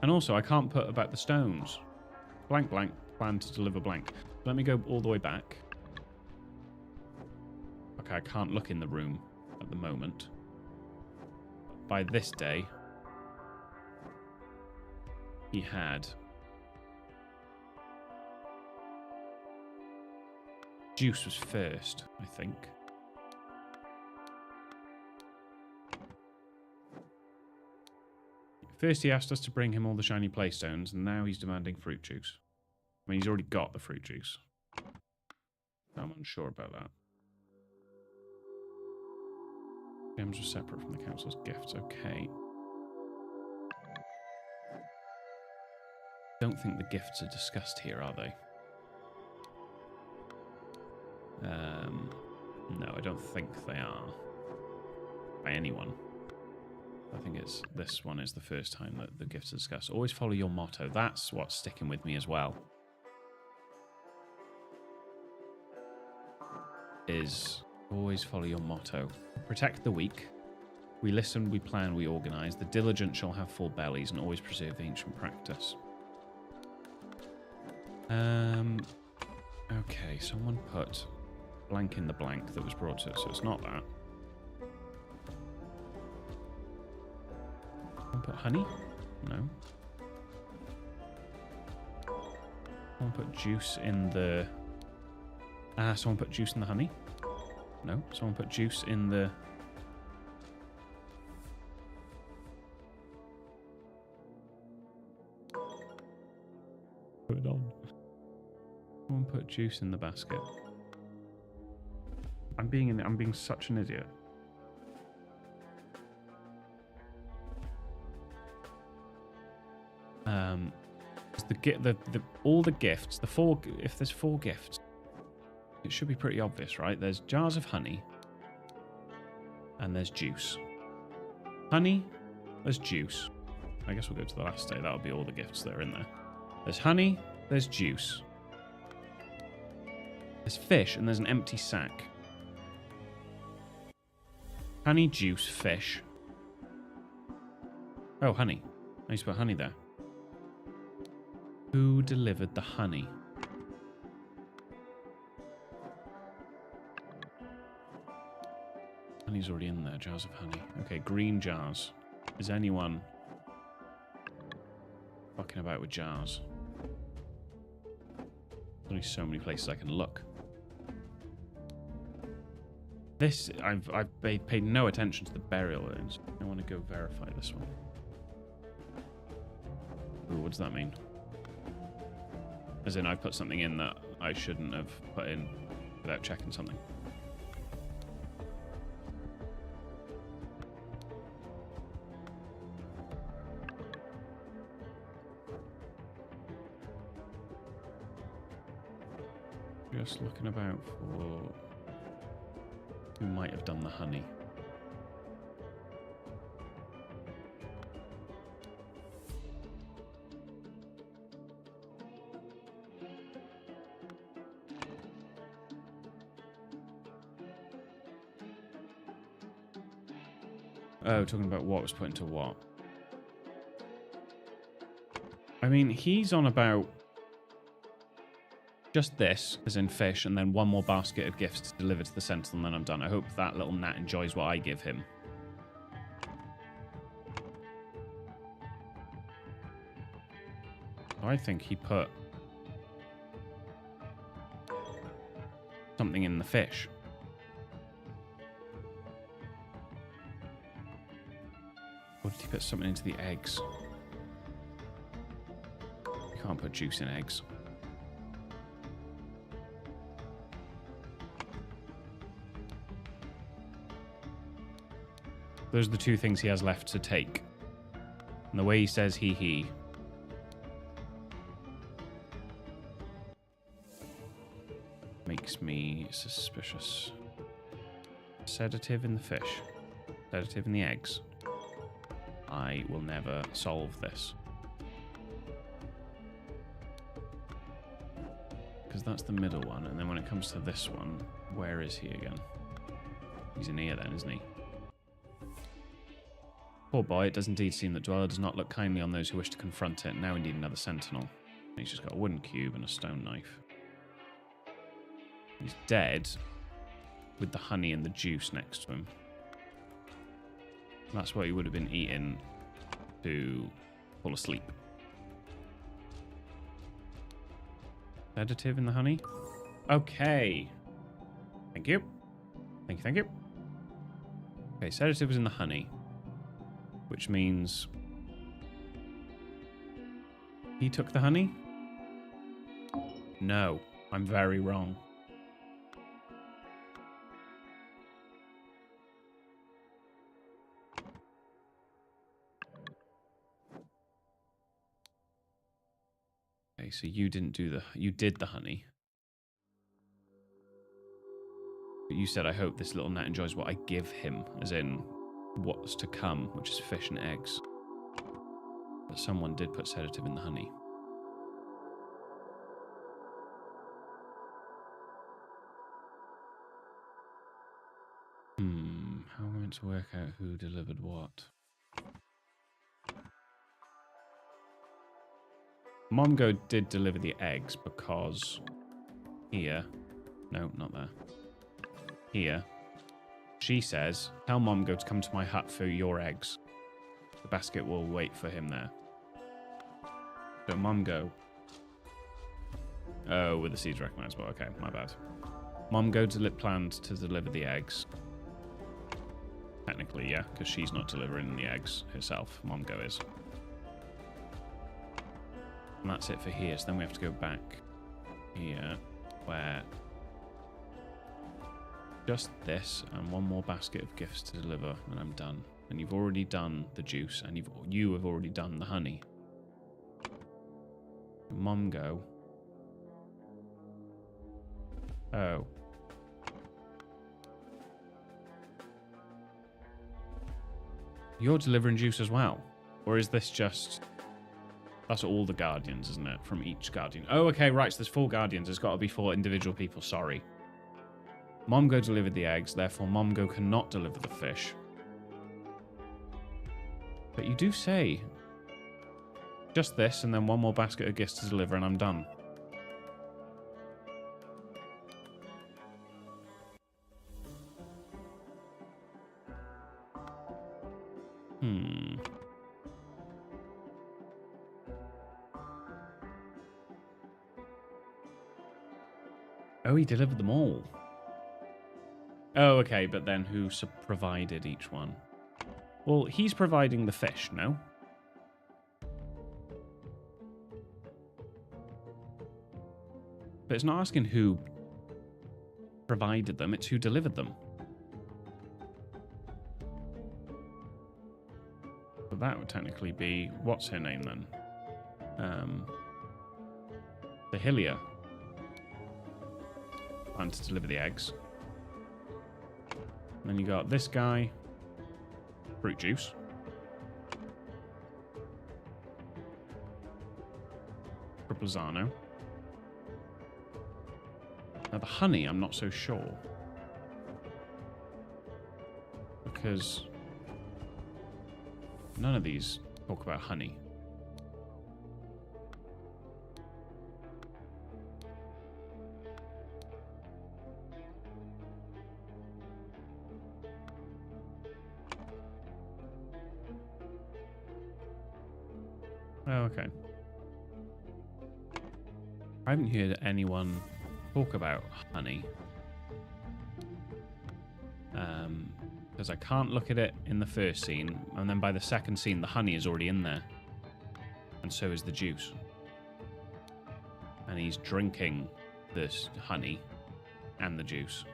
And also, I can't put about the stones. Blank, blank, plan to deliver blank. Let me go all the way back. Okay, I can't look in the room at the moment. By this day, he had... Juice was first, I think. First, he asked us to bring him all the shiny playstones, and now he's demanding fruit juice. I mean, he's already got the fruit juice. I'm unsure about that. Gems were separate from the council's gifts. Okay. Don't think the gifts are discussed here, are they? No, I don't think they are. By anyone. I think it's this one is the first time that the gifts are discussed. Always follow your motto. That's what's sticking with me as well. Is always follow your motto. Protect the weak. We listen, we plan, we organise. The diligent shall have full bellies and always preserve the ancient practice. Okay, someone put blank in the blank that was brought to it, so it's not that. Someone put honey? No. Someone put juice in the... someone put juice in the honey? No. Someone put juice in the... Put it on. Someone put juice in the basket. I'm being such an idiot. All the gifts, if there's 4 gifts, it should be pretty obvious, right? There's jars of honey, and there's juice. Honey, there's juice. I guess we'll go to the last day. That'll be all the gifts that are in there. There's honey, there's juice. There's fish, and there's an empty sack. Honey, juice, fish. Oh, honey. I used to put honey there. Who delivered the honey? Honey's already in there. Jars of honey. Okay, green jars. Is anyone fucking about with jars? There's only so many places I can look. This, I've paid no attention to the burial urns. I want to go verify this one. Ooh, what does that mean? As in, I put something in that I shouldn't have put in without checking something. Just looking about for who might have done the honey. Oh, talking about what was put into what. I mean, he's on about just this, as in fish, and then 1 more basket of gifts to deliver to the sentinel, and then I'm done. I hope that little gnat enjoys what I give him. I think he put something in the fish. Or did he put something into the eggs? You can't put juice in eggs. Those are the 2 things he has left to take. And the way he says he. Makes me suspicious. Sedative in the fish. Sedative in the eggs. I will never solve this. Because that's the middle one. And then when it comes to this one, where is he again? He's in here then, isn't he? Poor boy, it does indeed seem that Dweller does not look kindly on those who wish to confront it. Now indeed another sentinel. And he's just got a wooden cube and a stone knife. He's dead with the honey and the juice next to him. That's what he would have been eating to fall asleep. Sedative in the honey? Okay. Thank you. Thank you, thank you. Okay, sedative was in the honey. Which means he took the honey? No, I'm very wrong. Okay, so you didn't do you did the honey. But you said, I hope this little gnat enjoys what I give him, as in what's to come, which is fish and eggs. But someone did put sedative in the honey. How am I meant to work out who delivered what? Mongo did deliver the eggs because here, no, not there. Here, she says, tell Mongo to come to my hut for your eggs. The basket will wait for him there. So Mongo. Oh, with the seeds recognizable. Okay, my bad. Mongo planned to deliver the eggs. Technically, yeah, because she's not delivering the eggs herself. Mongo is. And that's it for here. So then we have to go back here, where just this and 1 more basket of gifts to deliver, and I'm done. And you've already done the juice, and you have already done the honey. Mom go. Oh. You're delivering juice as well? Or is this just... That's all the guardians, isn't it? From each guardian. Oh, okay, right. So there's 4 guardians. There's got to be 4 individual people. Sorry. Momgo delivered the eggs. Therefore, Momgo cannot deliver the fish. But you do say... Just this, and then 1 more basket of gifts to deliver, and I'm done. Oh, he delivered them all. Oh, okay, but then who provided each one? Well, he's providing the fish, no? But it's not asking who provided them, it's who delivered them. So that would technically be... What's her name, then? The Hylia. And to deliver the eggs. And then you got this guy. Fruit juice. Triplezano. Now the honey, I'm not so sure. Because none of these talk about honey. Oh, okay. I haven't heard anyone talk about honey. Because I can't look at it in the first scene, and then by the second scene, the honey is already in there. And so is the juice. And he's drinking this honey and the juice.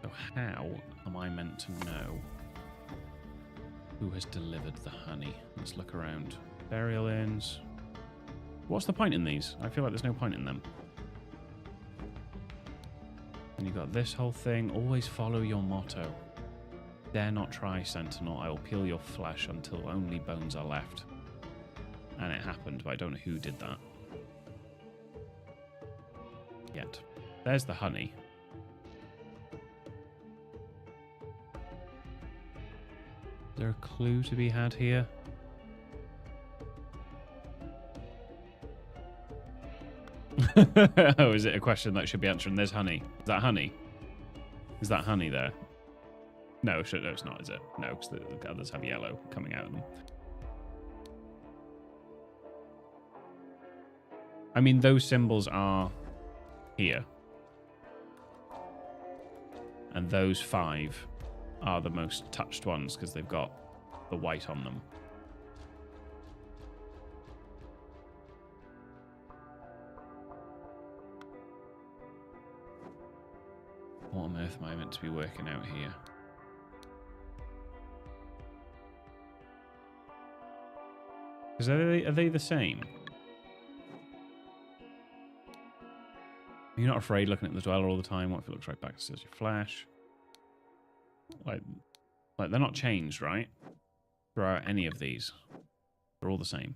So how am I meant to know who has delivered the honey? Let's look around. Burial urns. What's the point in these? I feel like there's no point in them. And you got this whole thing. Always follow your motto. Dare not try, Sentinel. I will peel your flesh until only bones are left. And it happened, but I don't know who did that. Yet. There's the honey. Is there a clue to be had here? Oh, is it a question that should be answered? There's honey. Is that honey? Is that honey there? No, no, it's not, is it? No, because the others have yellow coming out of them. I mean, those symbols are here. And those 5 are the most touched ones because they've got the white on them. What on earth am I meant to be working out here? Because are they the same? You're not afraid looking at the dweller all the time. What if it looks right back to steals your flash? Like they're not changed, right? Throughout any of these. They're all the same.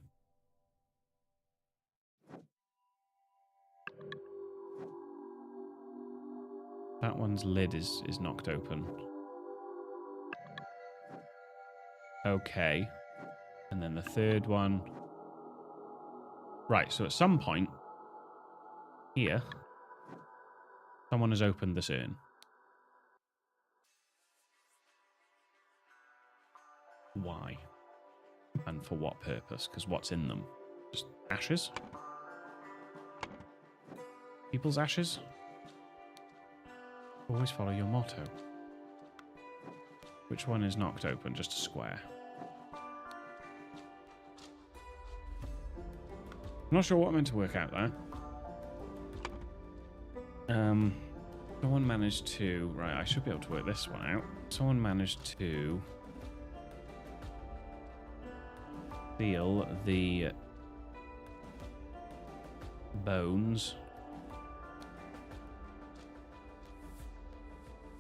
That one's lid is knocked open. Okay. And then the third one. Right, so at some point here, someone has opened this urn. Why? And for what purpose? Because what's in them? Just ashes? People's ashes? Always follow your motto. Which one is knocked open? Just a square. I'm not sure what I'm meant to work out there. Someone managed to... Right, I should be able to work this one out. Someone managed to steal the bones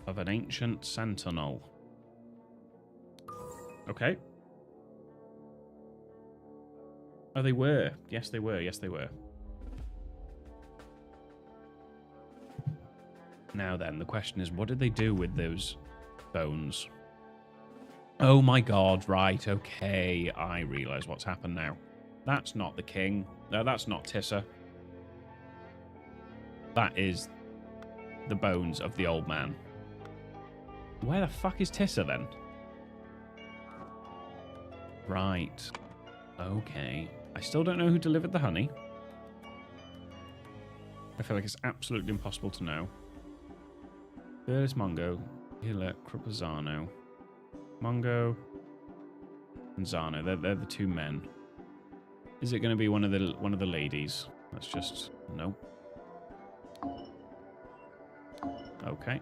of an ancient sentinel. Okay. Oh, they were. Yes, they were. Yes, they were. Now then, the question is, what did they do with those bones? Oh my god, right, okay. I realise what's happened now. That's not the king. No, that's not Tissa. That is the bones of the old man. Where the fuck is Tissa then? Right. Okay. I still don't know who delivered the honey. I feel like it's absolutely impossible to know. Burlis Mongo, Hila, Krupazano. Mongo and Zano. They're the two men. Is it going to be one of the ladies? Let's just nope. Okay.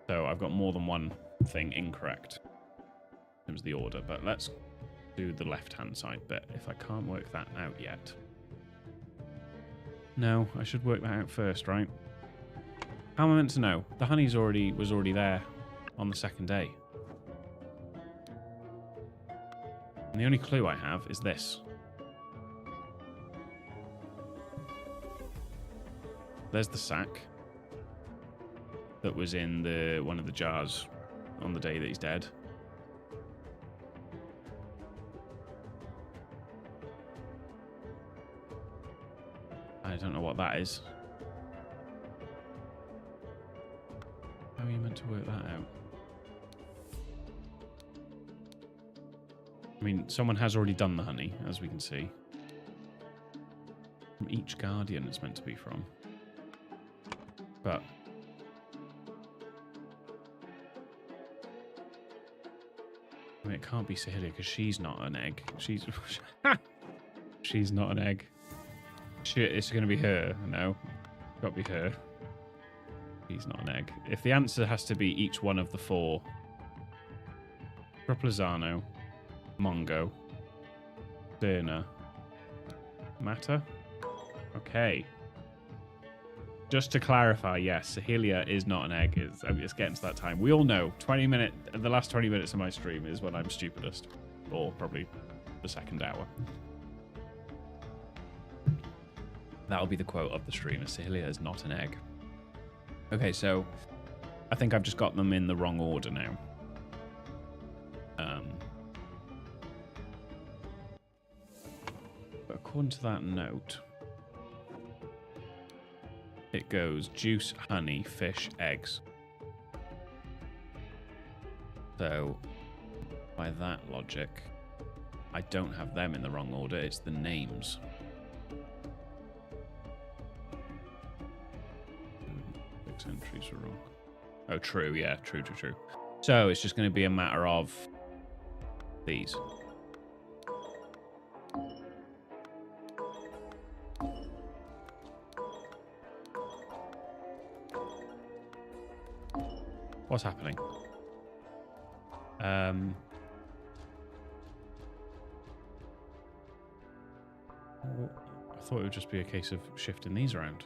So I've got more than one thing incorrect in terms of the order, but let's do the left-hand side bit if I can't work that out yet. No, I should work that out first, right? How am I meant to know? The honey's was already there on the second day. And the only clue I have is this. There's the sack that was in one of the jars on the day that he's dead. I don't know what that is. How are you meant to work that out? I mean, someone has already done the honey, as we can see. From each guardian it's meant to be from. But I mean, it can't be Sahilia because she's not an egg. She's she's not an egg. Shit, it's going to be her. No, got to be her. He's not an egg. If the answer has to be each one of the four, Proplazano, Mongo, Derna, Matter. Okay. Just to clarify, yes, Sahilia is not an egg. It's getting to that time. We all know. The last 20 minutes of my stream is when I'm stupidest, or probably the second hour. That'll be the quote of the stream. Sahilia is not an egg. Okay, so I think I've just got them in the wrong order now. But according to that note, it goes juice, honey, fish, eggs. So, by that logic, I don't have them in the wrong order. It's the names. 6 entries are wrong. Oh, true. Yeah, true. So, it's just going to be a matter of these. What's happening? I thought it would just be a case of shifting these around.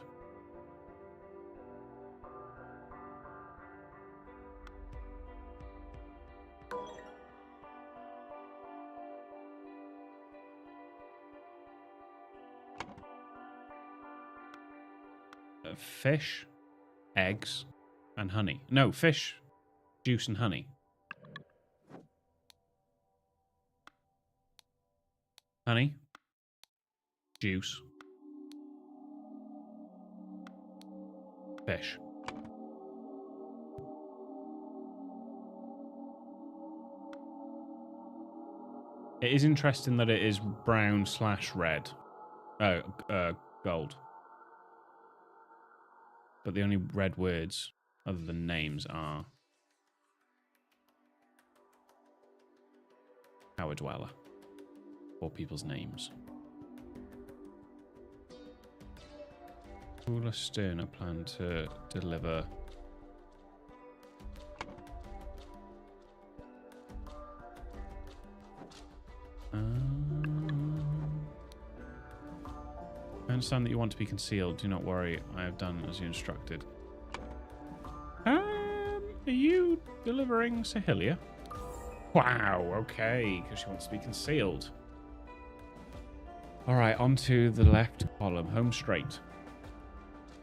Fish, eggs, and honey. No, fish, juice, and honey. Honey, juice, fish. It is interesting that it is brown/red. Gold. But the only red words other than names are Tower Dweller, or people's names. Cooler Sterner plan to deliver understand that you want to be concealed. Do not worry. I have done as you instructed. Are you delivering Sahilia? Wow, okay, because she wants to be concealed. All right, onto the left column, home straight.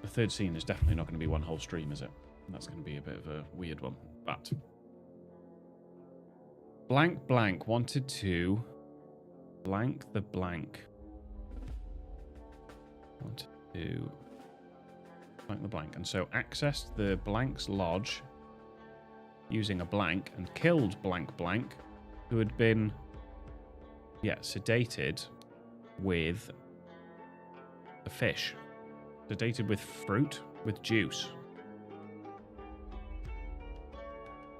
The third scene is definitely not going to be one whole stream, is it? That's going to be a bit of a weird one. But blank blank wanted to blank the blank. Wanted to blank the blank. And so accessed the blank's lodge using a blank and killed blank blank, who had been, sedated with a fish. Sedated with fruit, with juice.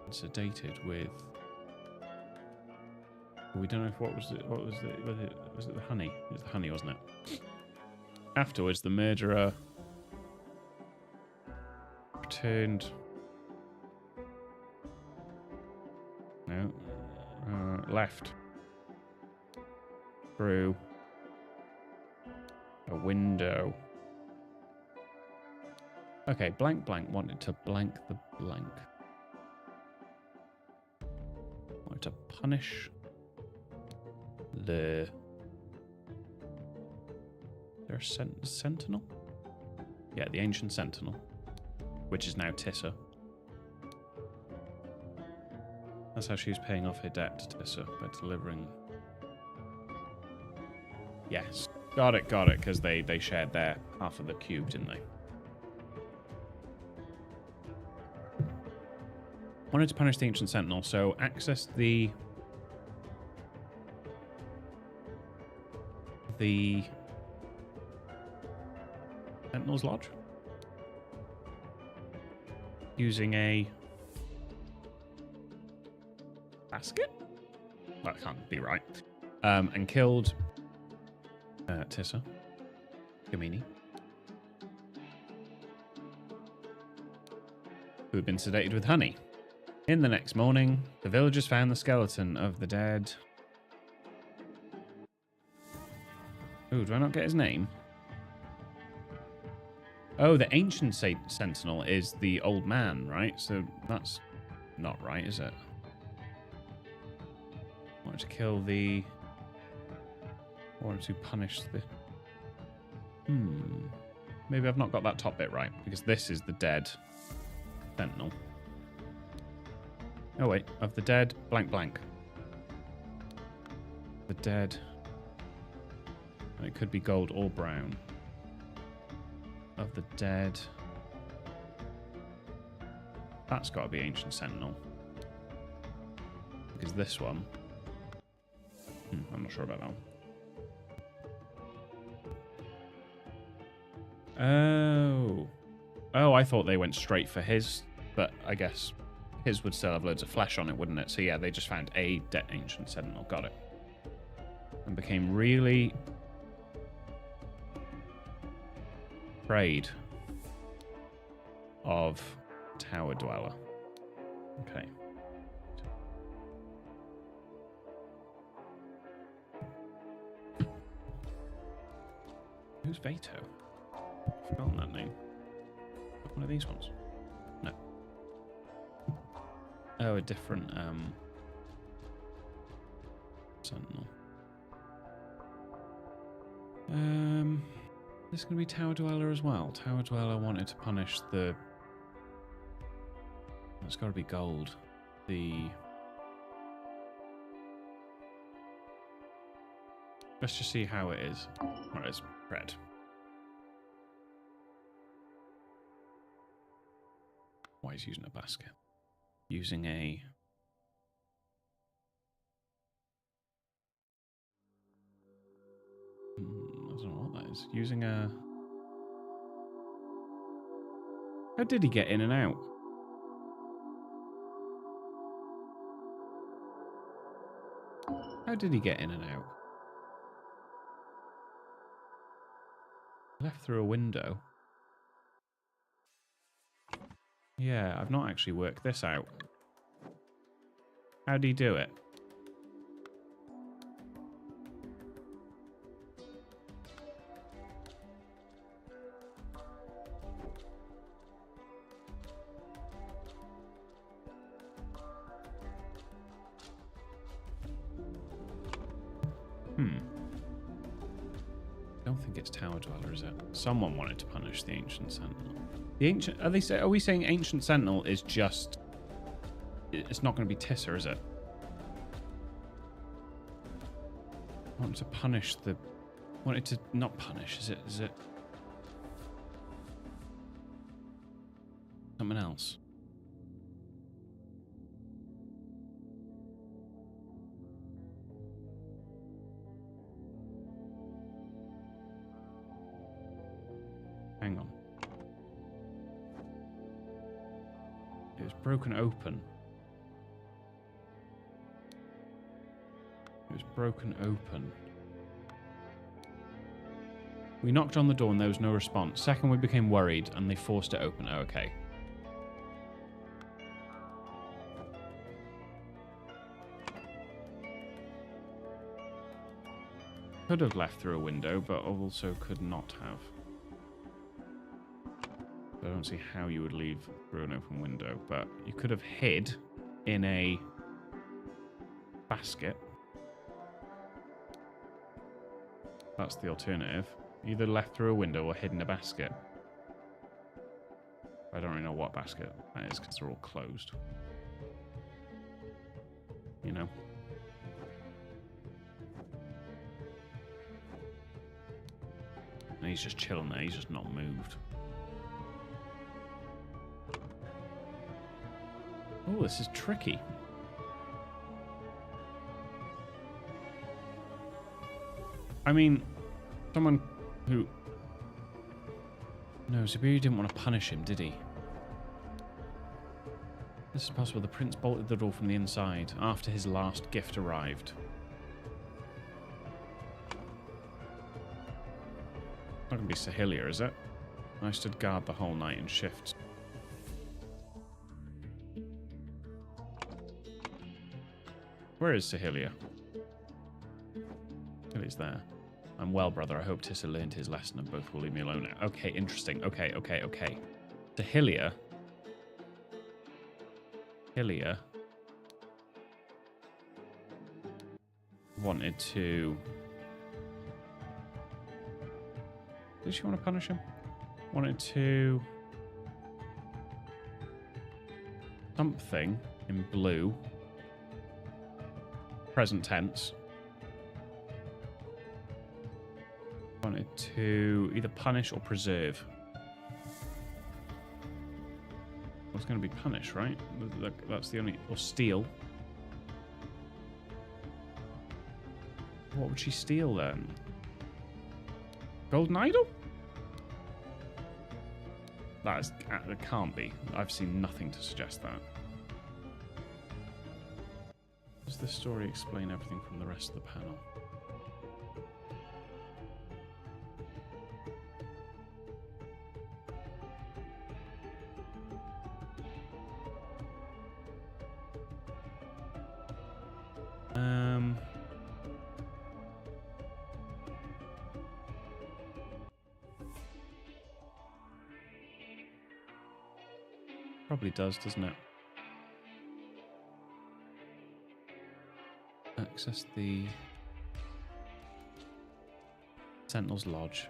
Sedated with... We don't know if was it the honey? It was the honey, wasn't it? Afterwards, the murderer returned... No. Left. Through a window. Okay, blank blank wanted to blank the blank. Wanted to punish the... Their sentinel? Yeah, the ancient sentinel, which is now Tissa. That's how she was paying off her debt to Tissa, by delivering... Yes. Got it, because they shared their half of the cube, didn't they? Wanted to punish the ancient sentinel, so access the sentinel's lodge using a basket? That can't be right. And killed Tissa Gamini, who had been sedated with honey. In the next morning, the villagers found the skeleton of the dead... Ooh, do I not get his name? Oh, the ancient sentinel is the old man, right? So that's not right, is it? Wanted to kill the... Wanted to punish the... Maybe I've not got that top bit right, because this is the dead sentinel. Oh wait, of the dead, blank blank. The dead. And it could be gold or brown. Of the dead. That's got to be ancient sentinel. Because this one... I'm not sure about that one. Oh, I thought they went straight for his, but I guess his would still have loads of flesh on it, wouldn't it? So yeah, they just found a dead ancient sentinel. Got it. And became really afraid of Tower Dweller. Okay. Who's Veto? I've forgotten that name. One of these ones? No. Oh, a different sentinel. This is going to be Tower Dweller as well. Tower Dweller wanted to punish the... It's got to be gold. Let's just see how it is. Right, it's red. Why he's using a basket? Using a... I don't know what that is. Using a... How did he get in and out? How did he get in and out? Left through a window. Yeah, I've not actually worked this out. How do you do it? think it's Tower Dweller, is it? Someone wanted to punish the Ancient Sentinel. The Ancient... Are we saying Ancient Sentinel is just... It's not going to be Tissa, is it? Want to punish the... Wanted to not punish, is it? Is it... Something else? Hang on. It was broken open. It was broken open. We knocked on the door and there was no response. Second, we became worried and they forced it open. Oh, okay. Could have left through a window, but also could not have. I don't see how you would leave through an open window, but you could have hid in a basket. That's the alternative. Either left through a window or hid in a basket. I don't really know what basket that is because they're all closed. You know? And he's just chilling there, he's just not moved. Oh, this is tricky. I mean, someone who... No, Zabiri didn't want to punish him, did he? This is possible. The prince bolted the door from the inside after his last gift arrived. Not going to be Sahilia, is it? I stood guard the whole night in shifts. Where is Sahilia? Sahilia's there. I'm well, brother. I hope Tissa learned his lesson and both will leave me alone now. Okay, interesting. Okay. Sahilia. Sahilia wanted to... Did she want to punish him? Wanted to... Something in blue. Present tense. Wanted to either punish or preserve. Well, it's going to be punish, right? That's the only... Or steal. What would she steal then? Golden idol? That can't be. I've seen nothing to suggest that. Does this story explain everything from the rest of the panel? Probably does, doesn't it? Access the Sentinel's Lodge.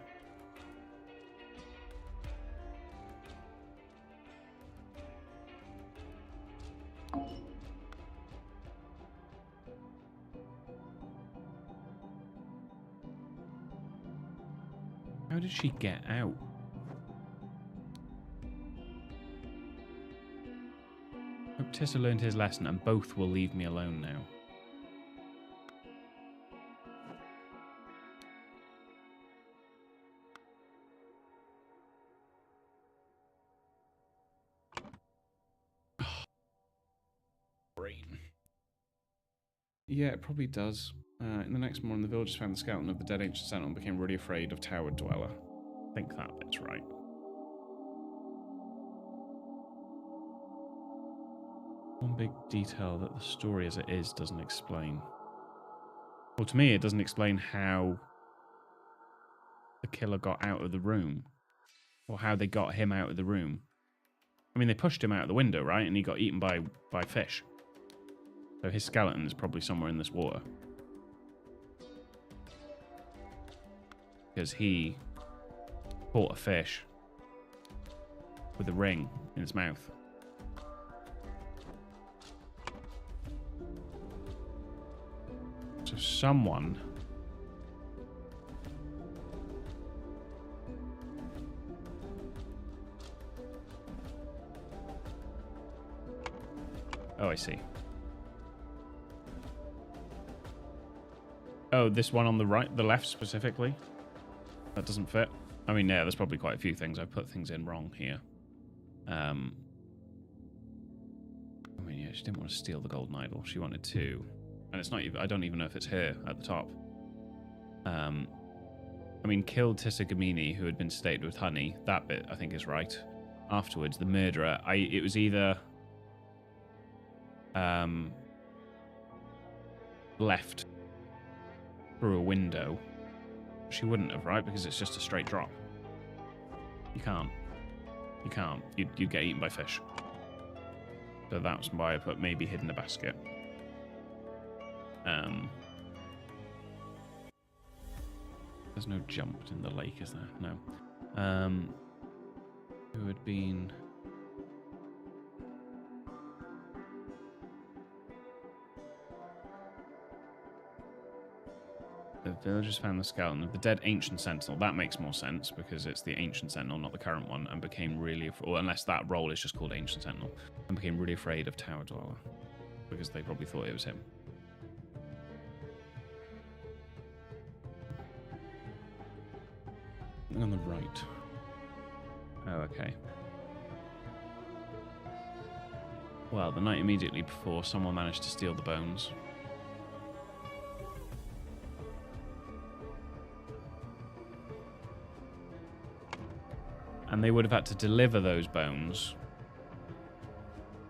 How did she get out? Hope Tissa learned his lesson and both will leave me alone now. Brain. Yeah, it probably does. In the next morning, the villagers found the skeleton of the dead ancient sentinel and became really afraid of Tower Dweller. I think that bit's right. One big detail that the story as it is doesn't explain. Well, to me, it doesn't explain how the killer got out of the room. Or how they got him out of the room. I mean, they pushed him out of the window, right? And he got eaten by fish. So his skeleton is probably somewhere in this water. because he caught a fish with a ring in its mouth. So someone... Oh, I see. Oh, this one on the right, the left specifically? That doesn't fit. I mean, yeah, there's probably quite a few things. I put things in wrong here. I mean, yeah, she didn't want to steal the golden idol. She wanted to. And it's not even, I don't even know if it's here at the top. I mean, killed Tissa Gamini, who had been sedated with honey. That bit, I think, is right. Afterwards, the murderer, it was either... left through a window. She wouldn't have, right? Because it's just a straight drop. You can't. You can't. You'd get eaten by fish. So that's why I put maybe hid in a basket. There's no jumped in the lake, is there? No. Who had been... The villagers found the skeleton of the dead ancient sentinel. That makes more sense because it's the ancient sentinel, not the current one, and became really, or unless that role is just called ancient sentinel, and became really afraid of Tower Dweller because they probably thought it was him. On the right. Oh, okay. Well, the night immediately before, someone managed to steal the bones. And they would have had to deliver those bones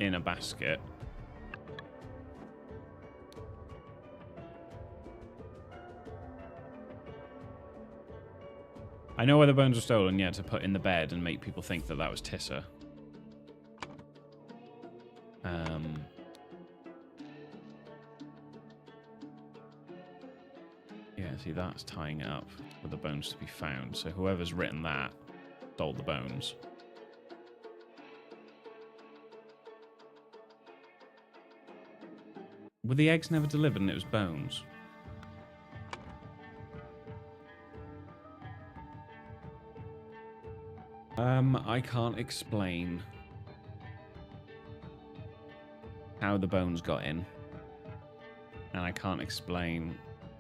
in a basket. I know where the bones were stolen, yeah, to put in the bed and make people think that that was Tissa. Yeah, see, that's tying it up for the bones to be found. So whoever's written that stole the bones. Were the eggs never delivered and it was bones? I can't explain how the bones got in. And I can't explain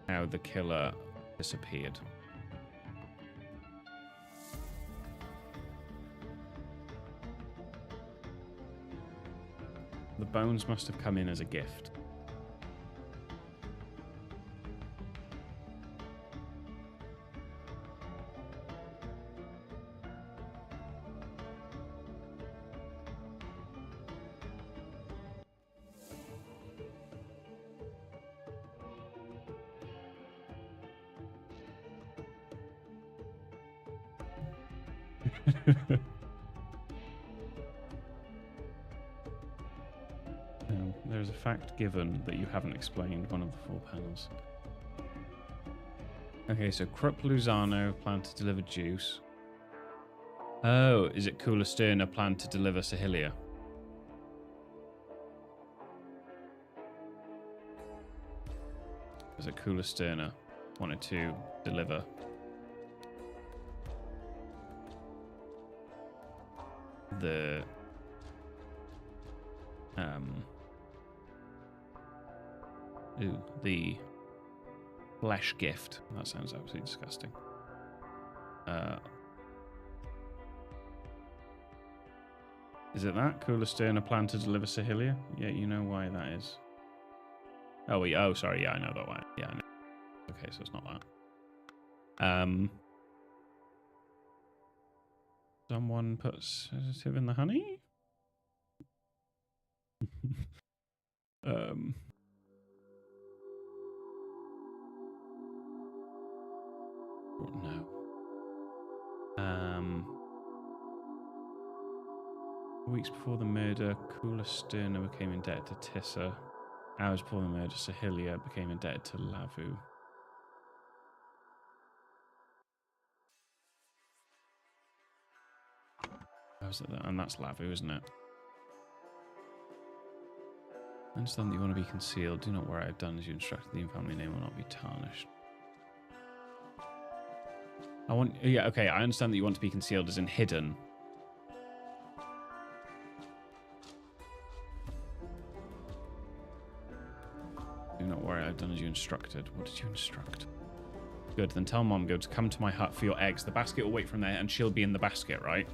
how the killer disappeared. The bones must have come in as a gift. There's a fact given that you haven't explained one of the 4 panels. Okay, so Krupp Luzano planned to deliver juice. Oh, is it Kula Sterna planned to deliver Sahilia? Is it Kula Sterna wanted to deliver the the flesh gift. That sounds absolutely disgusting. Is it that? Kula Sterna plan to deliver Sahilia? Yeah, you know why that is. Oh, oh, sorry. Yeah, I know that one. Yeah, I know. Okay, so it's not that. Someone puts sedative in the honey? No. Weeks before the murder, Kula Sterna became indebted to Tissa. Hours before the murder, Sahilia became indebted to Lavu. How's it that? And that's Lavu, isn't it? I understand that you want to be concealed. Do not worry, I've done as you instructed. The family name will not be tarnished. Yeah, okay, I understand that you want to be concealed as in hidden. Do not worry, I've done as you instructed. What did you instruct? Good, then tell Mom go to come to my hut for your eggs. The basket will wait from there and she'll be in the basket, right?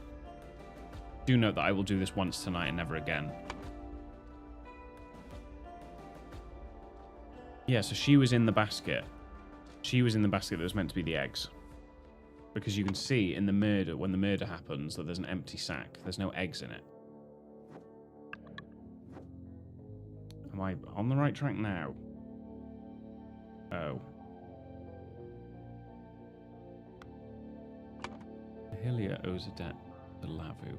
Do note that I will do this once tonight and never again. Yeah, so she was in the basket. She was in the basket that was meant to be the eggs. Because you can see in the murder, when the murder happens, that there's an empty sack. There's no eggs in it. Am I on the right track now? Oh. Hylia owes a debt to Lavu.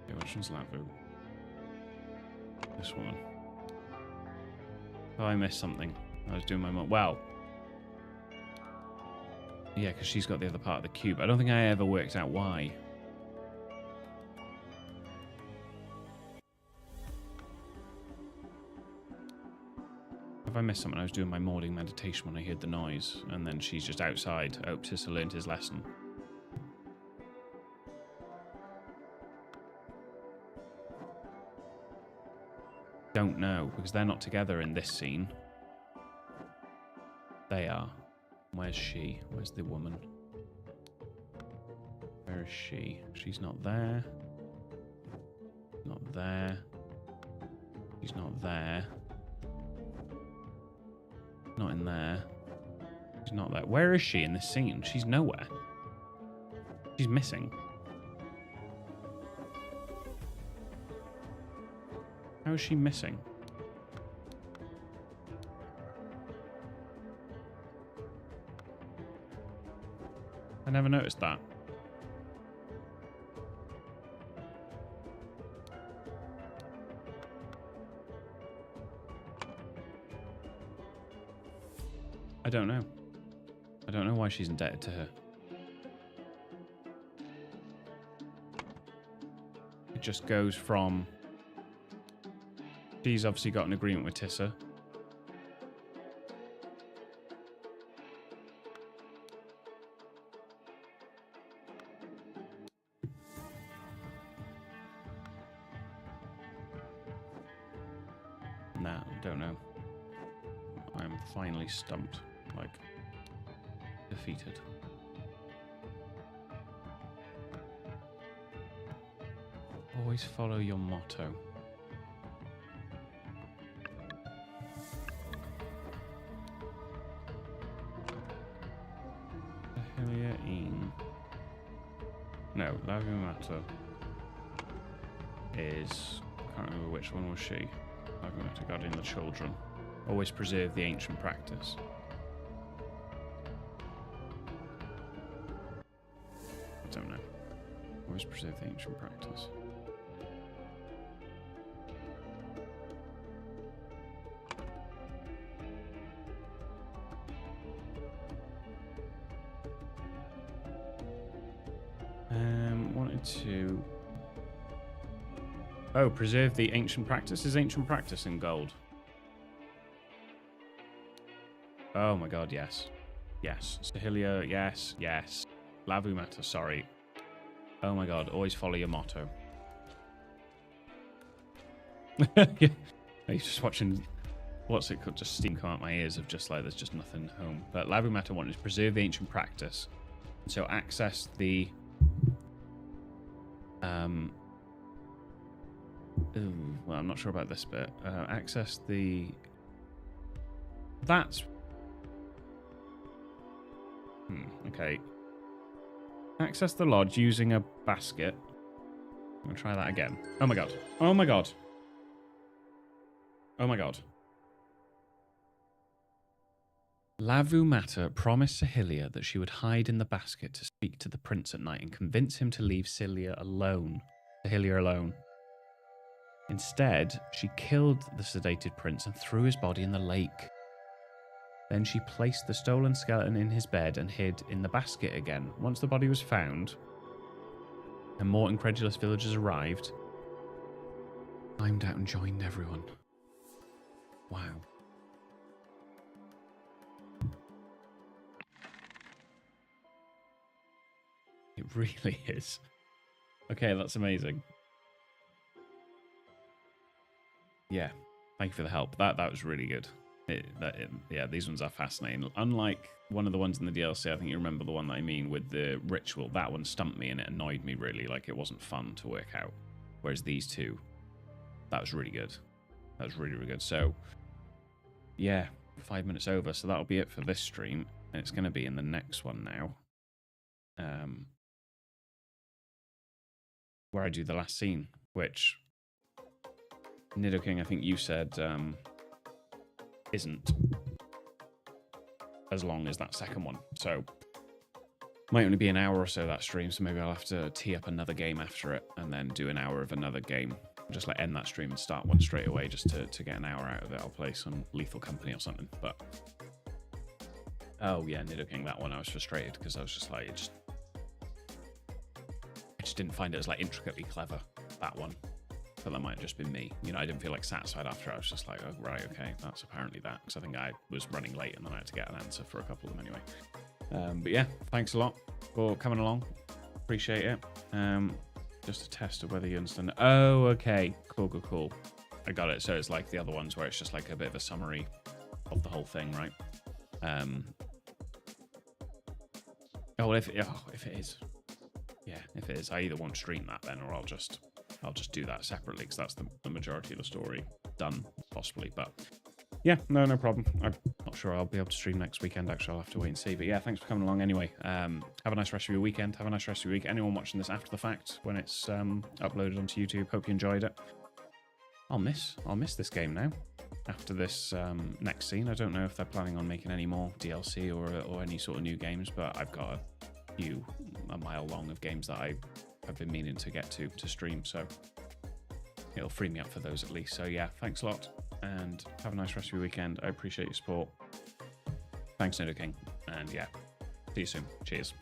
Okay, which one's Lavu? This one. Oh, I missed something. I was doing my mom. Well. Yeah, because she's got the other part of the cube. I don't think I ever worked out why. Have I missed something? I was doing my morning meditation when I heard the noise, and then she's just outside. I hope Tissa learned his lesson. Don't know, because they're not together in this scene. They are. Where's she? Where's the woman? Where is she? She's not there. Not there. She's not there. Not in there. She's not there. Where is she in this scene? She's nowhere. She's missing. How is she missing? I never noticed that. I don't know. I don't know why she's indebted to her. It just goes from... She's obviously got an agreement with Tissa. Nah, don't know. I'm finally stumped. Like, defeated. Always follow your motto. No, Lavumata is... I can't remember which one was she. Lavumata guarding the children. Always preserve the ancient practice. I don't know. Always preserve the ancient practice. Wanted to... Oh, preserve the ancient practice? Is ancient practice in gold? Oh my god, yes. Yes. Sahilia, yes, yes. Lavumata, sorry. Oh my god, always follow your motto. I'm just watching... What's it called? Just steam come out my ears of just like, there's just nothing home. But Lavumata wanted to preserve the ancient practice. So access the... Ooh, well, I'm not sure about this bit. Access the... That's... okay. Access the lodge using a basket. I'm going to try that again. Oh my god. Oh my god. Oh my god. Lavumata promised Sahilia that she would hide in the basket to speak to the prince at night and convince him to leave Sahilia alone. Instead, she killed the sedated prince and threw his body in the lake. Then she placed the stolen skeleton in his bed and hid in the basket again. Once the body was found and more incredulous villagers arrived, climbed out and joined everyone. Wow. It really is. Okay, that's amazing. Yeah, thank you for the help. That was really good. Yeah, these ones are fascinating. Unlike one of the ones in the DLC, I think you remember the one that I mean with the ritual. That one stumped me and it annoyed me really. Like, it wasn't fun to work out. Whereas these two, that was really good. That was really, really good. So, yeah, 5 minutes over. So that'll be it for this stream. And it's going to be in the next one now. Where I do the last scene, which Nidoking, I think you said, isn't as long as that second one. So might only be an hour or so that stream, so maybe I'll have to tee up another game after it and then do an hour of another game. Just like end that stream and start one straight away just to get an hour out of it. I'll play some Lethal Company or something. But oh yeah, Nidoking, that one I was frustrated because I was just like, I just didn't find it as like intricately clever, that one. But that might have just been me. You know, I didn't feel like satisfied after. I was just like, oh, right, okay, that's apparently that. Because I think I was running late and then I had to get an answer for a couple of them anyway. But yeah, thanks a lot for coming along. Appreciate it. Just a test of whether you understand. Oh, okay. Cool. I got it. So it's like the other ones where it's just like a bit of a summary of the whole thing, right? Oh, if it is. Yeah, if it is, I either won't stream that then or I'll just do that separately because that's the majority of the story done, possibly. But yeah, no problem. I'm not sure I'll be able to stream next weekend. Actually, I'll have to wait and see. But yeah, thanks for coming along anyway. Have a nice rest of your weekend. Have a nice rest of your week. Anyone watching this after the fact when it's uploaded onto YouTube, hope you enjoyed it. I'll miss this game now after this next scene. I don't know if they're planning on making any more DLC or any sort of new games, but I've got a mile long of games that I've been meaning to get to stream, so it'll free me up for those at least. So yeah, thanks a lot and have a nice rest of your weekend. I appreciate your support. Thanks, Nidoking, and yeah, see you soon. Cheers.